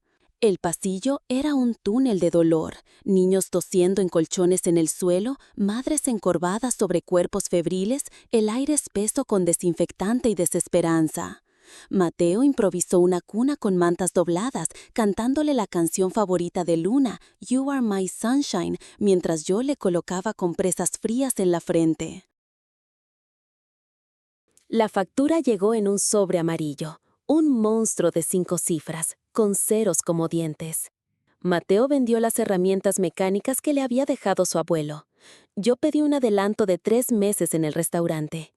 El pasillo era un túnel de dolor, niños tosiendo en colchones en el suelo, madres encorvadas sobre cuerpos febriles, el aire espeso con desinfectante y desesperanza. Mateo improvisó una cuna con mantas dobladas, cantándole la canción favorita de Luna, You Are My Sunshine, mientras yo le colocaba compresas frías en la frente. La factura llegó en un sobre amarillo, un monstruo de 5 cifras, con ceros como dientes. Mateo vendió las herramientas mecánicas que le había dejado su abuelo. Yo pedí un adelanto de 3 meses en el restaurante.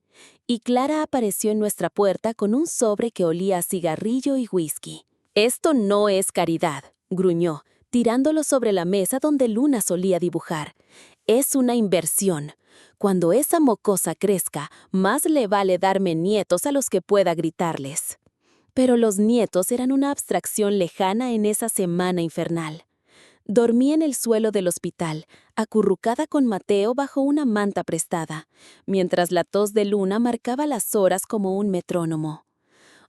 Y Clara apareció en nuestra puerta con un sobre que olía a cigarrillo y whisky. «Esto no es caridad», gruñó, tirándolo sobre la mesa donde Luna solía dibujar. «Es una inversión. Cuando esa mocosa crezca, más le vale darme nietos a los que pueda gritarles». Pero los nietos eran una abstracción lejana en esa semana infernal. Dormí en el suelo del hospital, acurrucada con Mateo bajo una manta prestada, mientras la tos de Luna marcaba las horas como un metrónomo.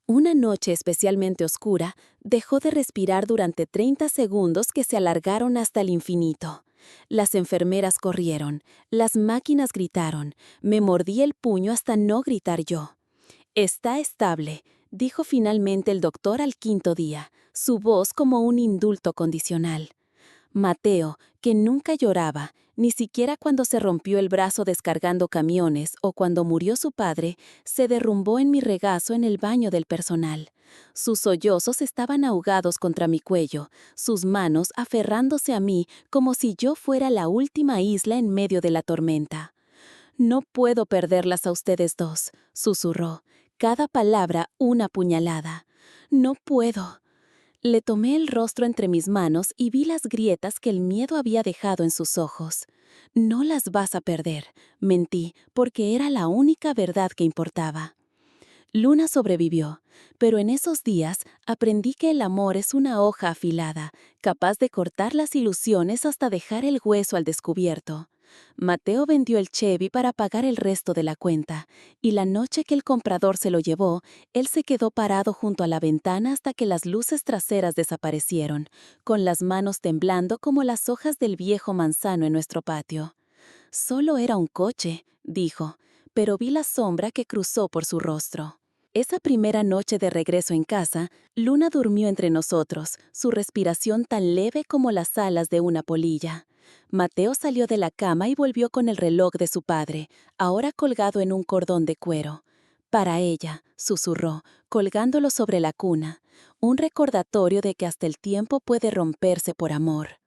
Una noche especialmente oscura, dejó de respirar durante 30 segundos que se alargaron hasta el infinito. Las enfermeras corrieron, las máquinas gritaron, me mordí el puño hasta no gritar yo. «Está estable», dijo finalmente el doctor al 5.º día, su voz como un indulto condicional. Mateo, que nunca lloraba, ni siquiera cuando se rompió el brazo descargando camiones o cuando murió su padre, se derrumbó en mi regazo en el baño del personal. Sus sollozos estaban ahogados contra mi cuello, sus manos aferrándose a mí como si yo fuera la última isla en medio de la tormenta. «No puedo perderlas a ustedes dos», susurró, cada palabra una puñalada. «No puedo». Le tomé el rostro entre mis manos y vi las grietas que el miedo había dejado en sus ojos. «No las vas a perder», mentí, porque era la única verdad que importaba. Luna sobrevivió, pero en esos días aprendí que el amor es una hoja afilada, capaz de cortar las ilusiones hasta dejar el hueso al descubierto. Mateo vendió el Chevy para pagar el resto de la cuenta, y la noche que el comprador se lo llevó, él se quedó parado junto a la ventana hasta que las luces traseras desaparecieron, con las manos temblando como las hojas del viejo manzano en nuestro patio. Solo era un coche, dijo, pero vi la sombra que cruzó por su rostro. Esa primera noche de regreso en casa, Luna durmió entre nosotros, su respiración tan leve como las alas de una polilla. Mateo salió de la cama y volvió con el reloj de su padre, ahora colgado en un cordón de cuero. Para ella, susurró, colgándolo sobre la cuna, un recordatorio de que hasta el tiempo puede romperse por amor.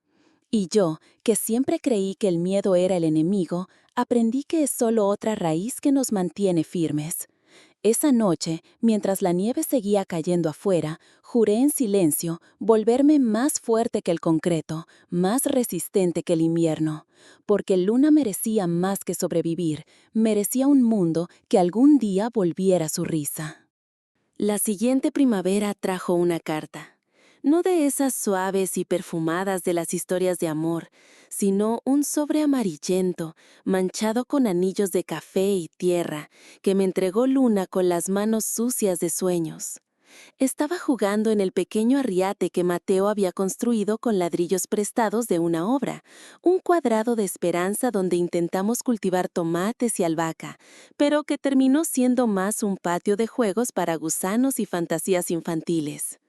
Y yo, que siempre creí que el miedo era el enemigo, aprendí que es solo otra raíz que nos mantiene firmes. Esa noche, mientras la nieve seguía cayendo afuera, juré en silencio volverme más fuerte que el concreto, más resistente que el invierno, porque Luna merecía más que sobrevivir, merecía un mundo que algún día volviera su risa. La siguiente primavera trajo una carta. No de esas suaves y perfumadas de las historias de amor, sino un sobre amarillento, manchado con anillos de café y tierra, que me entregó Luna con las manos sucias de sueños. Estaba jugando en el pequeño arriate que Mateo había construido con ladrillos prestados de una obra, un cuadrado de esperanza donde intentamos cultivar tomates y albahaca, pero que terminó siendo más un patio de juegos para gusanos y fantasías infantiles.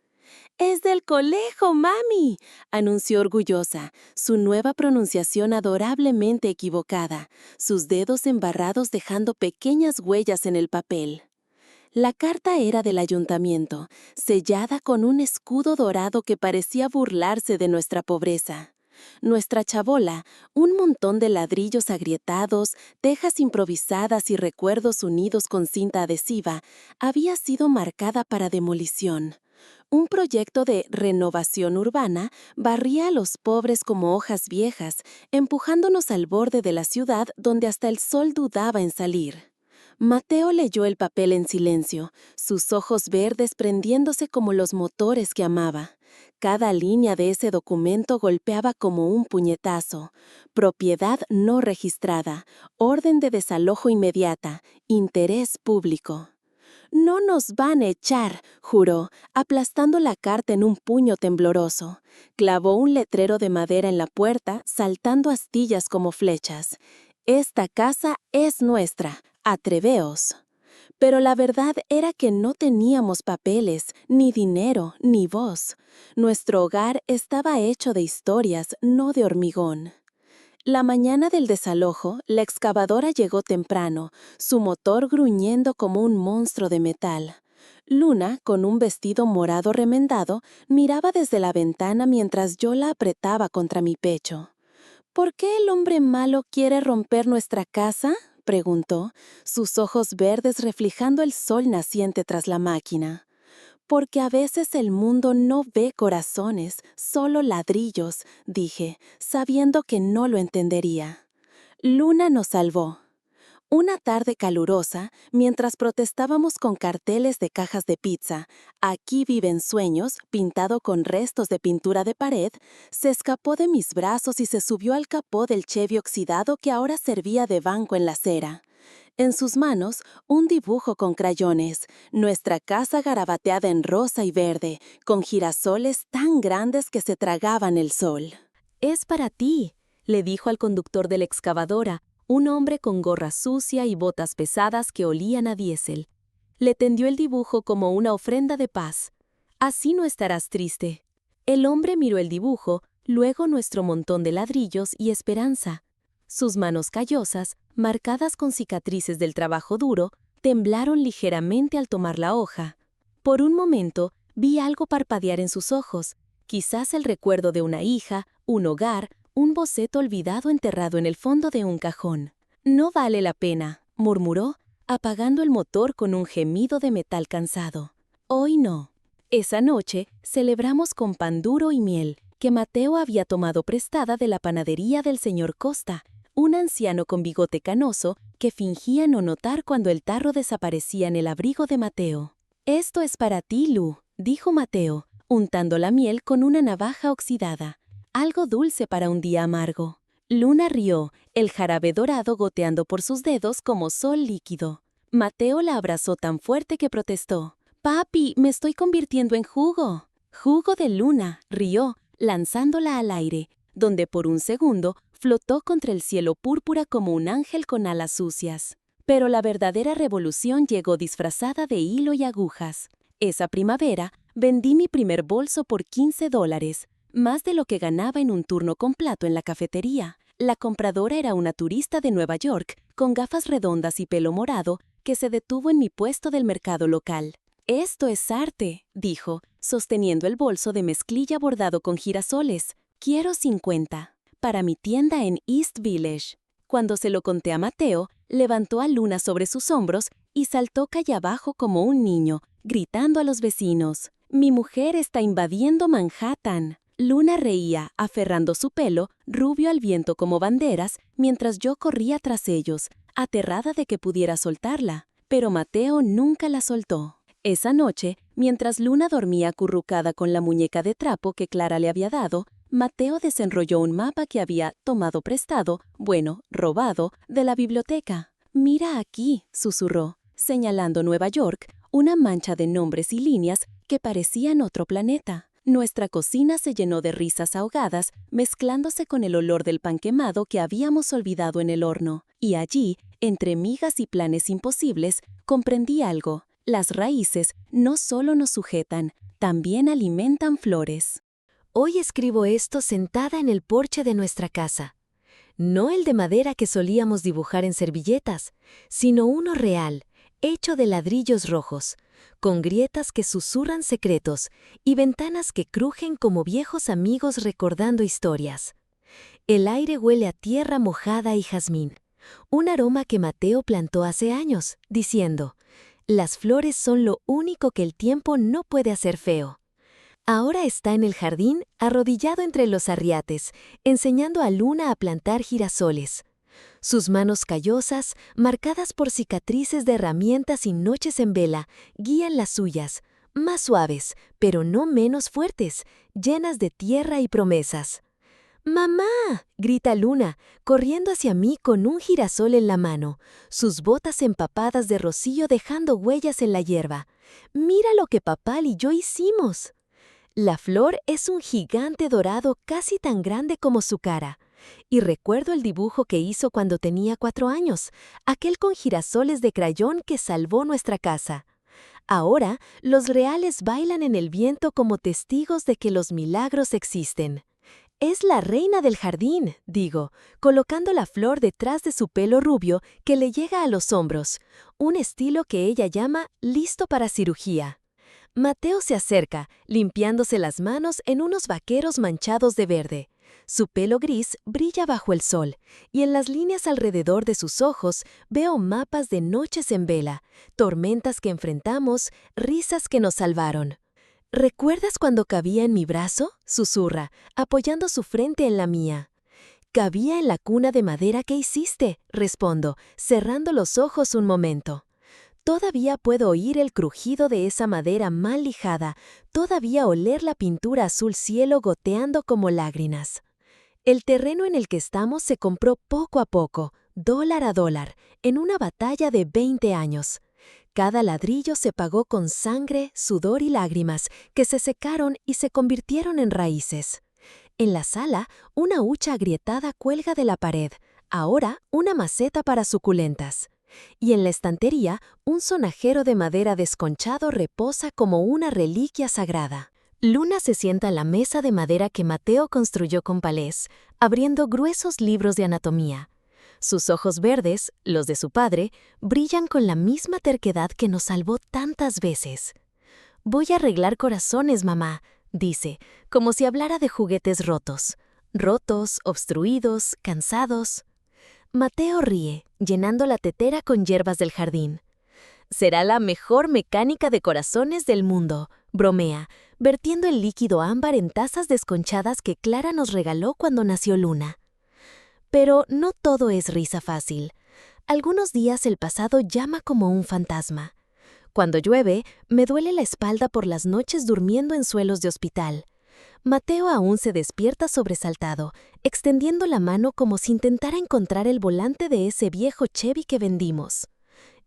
«¡Es del colegio, mami!», anunció orgullosa, su nueva pronunciación adorablemente equivocada, sus dedos embarrados dejando pequeñas huellas en el papel. La carta era del ayuntamiento, sellada con un escudo dorado que parecía burlarse de nuestra pobreza. Nuestra chabola, un montón de ladrillos agrietados, tejas improvisadas y recuerdos unidos con cinta adhesiva, había sido marcada para demolición. Un proyecto de renovación urbana barría a los pobres como hojas viejas, empujándonos al borde de la ciudad donde hasta el sol dudaba en salir. Mateo leyó el papel en silencio, sus ojos verdes prendiéndose como los motores que amaba. Cada línea de ese documento golpeaba como un puñetazo. Propiedad no registrada, orden de desalojo inmediata, interés público. «No nos van a echar», juró, aplastando la carta en un puño tembloroso. Clavó un letrero de madera en la puerta, saltando astillas como flechas. «Esta casa es nuestra. Atreveos». Pero la verdad era que no teníamos papeles, ni dinero, ni voz. Nuestro hogar estaba hecho de historias, no de hormigón. La mañana del desalojo, la excavadora llegó temprano, su motor gruñendo como un monstruo de metal. Luna, con un vestido morado remendado, miraba desde la ventana mientras yo la apretaba contra mi pecho. «¿Por qué el hombre malo quiere romper nuestra casa?», preguntó, sus ojos verdes reflejando el sol naciente tras la máquina. «Porque a veces el mundo no ve corazones, solo ladrillos», dije, sabiendo que no lo entendería. Luna nos salvó. Una tarde calurosa, mientras protestábamos con carteles de cajas de pizza, «Aquí viven sueños», pintado con restos de pintura de pared, se escapó de mis brazos y se subió al capó del Chevy oxidado que ahora servía de banco en la acera. En sus manos, un dibujo con crayones, nuestra casa garabateada en rosa y verde, con girasoles tan grandes que se tragaban el sol. «Es para ti», le dijo al conductor de la excavadora, un hombre con gorra sucia y botas pesadas que olían a diésel. Le tendió el dibujo como una ofrenda de paz. «Así no estarás triste». El hombre miró el dibujo, luego nuestro montón de ladrillos y esperanza. Sus manos callosas, marcadas con cicatrices del trabajo duro, temblaron ligeramente al tomar la hoja. Por un momento, vi algo parpadear en sus ojos, quizás el recuerdo de una hija, un hogar, un boceto olvidado enterrado en el fondo de un cajón. «No vale la pena», murmuró, apagando el motor con un gemido de metal cansado. «Hoy no». Esa noche celebramos con pan duro y miel, que Mateo había tomado prestada de la panadería del señor Costa, un anciano con bigote canoso que fingía no notar cuando el tarro desaparecía en el abrigo de Mateo. «Esto es para ti, Lu», dijo Mateo, untando la miel con una navaja oxidada. «Algo dulce para un día amargo». Luna rió, el jarabe dorado goteando por sus dedos como sol líquido. Mateo la abrazó tan fuerte que protestó. «Papi, me estoy convirtiendo en jugo». «Jugo de Luna», rió, lanzándola al aire, donde por un segundo Flotó contra el cielo púrpura como un ángel con alas sucias. Pero la verdadera revolución llegó disfrazada de hilo y agujas. Esa primavera, vendí mi primer bolso por $15, más de lo que ganaba en un turno completo en la cafetería. La compradora era una turista de Nueva York, con gafas redondas y pelo morado, que se detuvo en mi puesto del mercado local. «Esto es arte», dijo, sosteniendo el bolso de mezclilla bordado con girasoles. «Quiero 50, para mi tienda en East Village». Cuando se lo conté a Mateo, levantó a Luna sobre sus hombros y saltó calle abajo como un niño, gritando a los vecinos: «Mi mujer está invadiendo Manhattan». Luna reía, aferrando su pelo, rubio al viento como banderas, mientras yo corría tras ellos, aterrada de que pudiera soltarla. Pero Mateo nunca la soltó. Esa noche, mientras Luna dormía acurrucada con la muñeca de trapo que Clara le había dado, Mateo desenrolló un mapa que había tomado prestado, robado, de la biblioteca. «Mira aquí», susurró, señalando Nueva York, una mancha de nombres y líneas que parecían otro planeta. Nuestra cocina se llenó de risas ahogadas, mezclándose con el olor del pan quemado que habíamos olvidado en el horno. Y allí, entre migas y planes imposibles, comprendí algo. Las raíces no solo nos sujetan, también alimentan flores. Hoy escribo esto sentada en el porche de nuestra casa. No el de madera que solíamos dibujar en servilletas, sino uno real, hecho de ladrillos rojos, con grietas que susurran secretos y ventanas que crujen como viejos amigos recordando historias. El aire huele a tierra mojada y jazmín, un aroma que Mateo plantó hace años, diciendo: «Las flores son lo único que el tiempo no puede hacer feo». Ahora está en el jardín, arrodillado entre los arriates, enseñando a Luna a plantar girasoles. Sus manos callosas, marcadas por cicatrices de herramientas y noches en vela, guían las suyas, más suaves, pero no menos fuertes, llenas de tierra y promesas. «¡Mamá!», grita Luna, corriendo hacia mí con un girasol en la mano, sus botas empapadas de rocío dejando huellas en la hierba. «¡Mira lo que papá y yo hicimos!». La flor es un gigante dorado casi tan grande como su cara. Y recuerdo el dibujo que hizo cuando tenía 4 años, aquel con girasoles de crayón que salvó nuestra casa. Ahora, los reales bailan en el viento como testigos de que los milagros existen. «Es la reina del jardín», digo, colocando la flor detrás de su pelo rubio que le llega a los hombros, un estilo que ella llama «listo para cirugía». Mateo se acerca, limpiándose las manos en unos vaqueros manchados de verde. Su pelo gris brilla bajo el sol, y en las líneas alrededor de sus ojos veo mapas de noches en vela, tormentas que enfrentamos, risas que nos salvaron. «¿Recuerdas cuando cabía en mi brazo?», susurra, apoyando su frente en la mía. «Cabía en la cuna de madera que hiciste», respondo, cerrando los ojos un momento. Todavía puedo oír el crujido de esa madera mal lijada, todavía oler la pintura azul cielo goteando como lágrimas. El terreno en el que estamos se compró poco a poco, dólar a dólar, en una batalla de 20 años. Cada ladrillo se pagó con sangre, sudor y lágrimas, que se secaron y se convirtieron en raíces. En la sala, una hucha agrietada cuelga de la pared, ahora una maceta para suculentas. Y en la estantería, un sonajero de madera desconchado reposa como una reliquia sagrada. Luna se sienta a la mesa de madera que Mateo construyó con palés, abriendo gruesos libros de anatomía. Sus ojos verdes, los de su padre, brillan con la misma terquedad que nos salvó tantas veces. «Voy a arreglar corazones, mamá», dice, como si hablara de juguetes rotos. Rotos, obstruidos, cansados. Mateo ríe, llenando la tetera con hierbas del jardín. «Será la mejor mecánica de corazones del mundo», bromea, vertiendo el líquido ámbar en tazas desconchadas que Clara nos regaló cuando nació Luna. Pero no todo es risa fácil. Algunos días el pasado llama como un fantasma. Cuando llueve, me duele la espalda por las noches durmiendo en suelos de hospital. Mateo aún se despierta sobresaltado, extendiendo la mano como si intentara encontrar el volante de ese viejo Chevy que vendimos.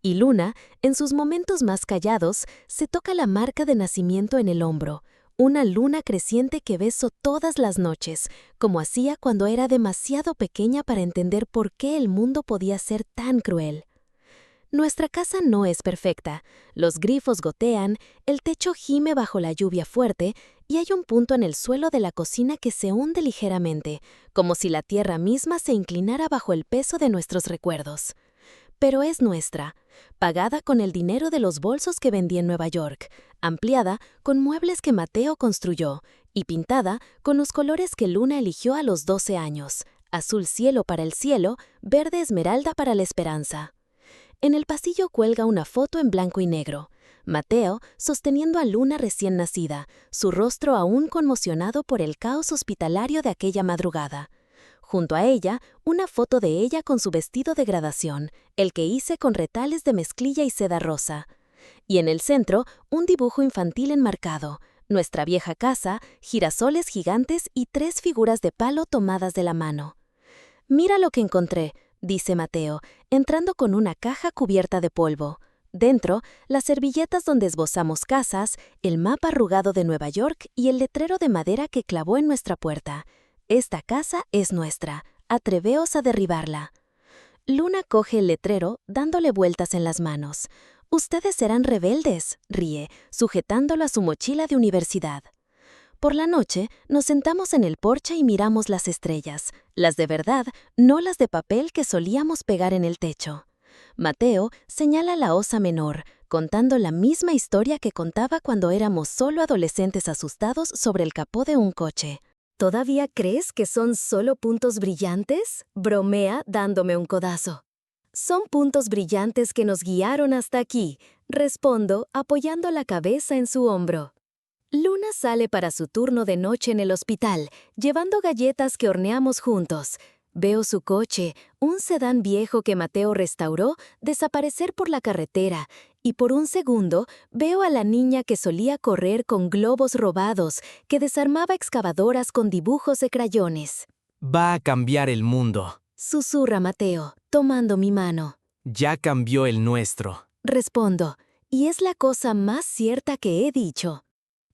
Y Luna, en sus momentos más callados, se toca la marca de nacimiento en el hombro, una luna creciente que beso todas las noches, como hacía cuando era demasiado pequeña para entender por qué el mundo podía ser tan cruel. Nuestra casa no es perfecta, los grifos gotean, el techo gime bajo la lluvia fuerte y hay un punto en el suelo de la cocina que se hunde ligeramente, como si la tierra misma se inclinara bajo el peso de nuestros recuerdos. Pero es nuestra, pagada con el dinero de los bolsos que vendí en Nueva York, ampliada con muebles que Mateo construyó y pintada con los colores que Luna eligió a los 12 años, azul cielo para el cielo, verde esmeralda para la esperanza. En el pasillo cuelga una foto en blanco y negro. Mateo sosteniendo a Luna recién nacida, su rostro aún conmocionado por el caos hospitalario de aquella madrugada. Junto a ella, una foto de ella con su vestido de graduación, el que hice con retales de mezclilla y seda rosa. Y en el centro, un dibujo infantil enmarcado, nuestra vieja casa, girasoles gigantes y 3 figuras de palo tomadas de la mano. «Mira lo que encontré», dice Mateo, entrando con una caja cubierta de polvo. Dentro, las servilletas donde esbozamos casas, el mapa arrugado de Nueva York y el letrero de madera que clavó en nuestra puerta. «Esta casa es nuestra. Atreveos a derribarla». Luna coge el letrero, dándole vueltas en las manos. «Ustedes serán rebeldes», ríe, sujetándolo a su mochila de universidad. Por la noche, nos sentamos en el porche y miramos las estrellas, las de verdad, no las de papel que solíamos pegar en el techo. Mateo señala la Osa Menor, contando la misma historia que contaba cuando éramos solo adolescentes asustados sobre el capó de un coche. «¿Todavía crees que son solo puntos brillantes?», bromea dándome un codazo. «Son puntos brillantes que nos guiaron hasta aquí», respondo apoyando la cabeza en su hombro. Luna sale para su turno de noche en el hospital, llevando galletas que horneamos juntos. Veo su coche, un sedán viejo que Mateo restauró, desaparecer por la carretera, y por un segundo veo a la niña que solía correr con globos robados, que desarmaba excavadoras con dibujos de crayones. Va a cambiar el mundo. Susurra Mateo, tomando mi mano. Ya cambió el nuestro. Respondo, y es la cosa más cierta que he dicho.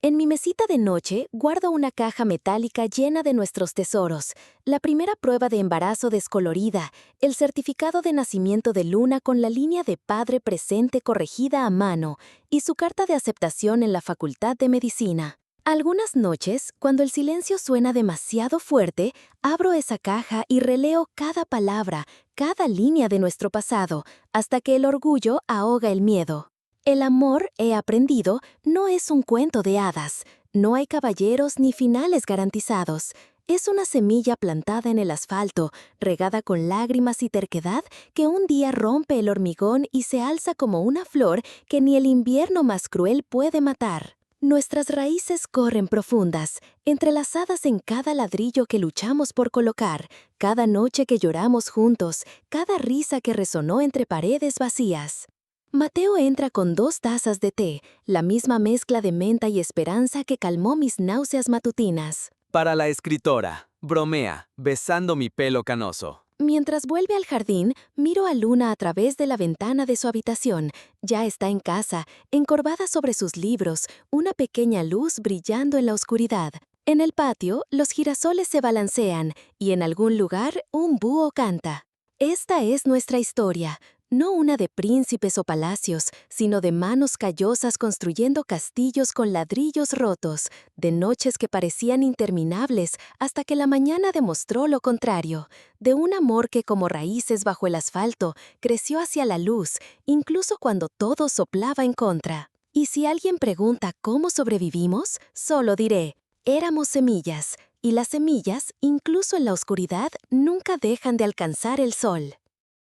En mi mesita de noche guardo una caja metálica llena de nuestros tesoros, la primera prueba de embarazo descolorida, el certificado de nacimiento de Luna con la línea de padre presente corregida a mano y su carta de aceptación en la Facultad de Medicina. Algunas noches, cuando el silencio suena demasiado fuerte, abro esa caja y releo cada palabra, cada línea de nuestro pasado, hasta que el orgullo ahoga el miedo. El amor, he aprendido, no es un cuento de hadas. No hay caballeros ni finales garantizados. Es una semilla plantada en el asfalto, regada con lágrimas y terquedad, que un día rompe el hormigón y se alza como una flor que ni el invierno más cruel puede matar. Nuestras raíces corren profundas, entrelazadas en cada ladrillo que luchamos por colocar, cada noche que lloramos juntos, cada risa que resonó entre paredes vacías. Mateo entra con 2 tazas de té, la misma mezcla de menta y esperanza que calmó mis náuseas matutinas. Para la escritora, bromea, besando mi pelo canoso. Mientras vuelve al jardín, miro a Luna a través de la ventana de su habitación. Ya está en casa, encorvada sobre sus libros, una pequeña luz brillando en la oscuridad. En el patio, los girasoles se balancean y en algún lugar un búho canta. Esta es nuestra historia. No una de príncipes o palacios, sino de manos callosas construyendo castillos con ladrillos rotos, de noches que parecían interminables hasta que la mañana demostró lo contrario, de un amor que como raíces bajo el asfalto creció hacia la luz, incluso cuando todo soplaba en contra. Y si alguien pregunta cómo sobrevivimos, solo diré, éramos semillas, y las semillas, incluso en la oscuridad, nunca dejan de alcanzar el sol.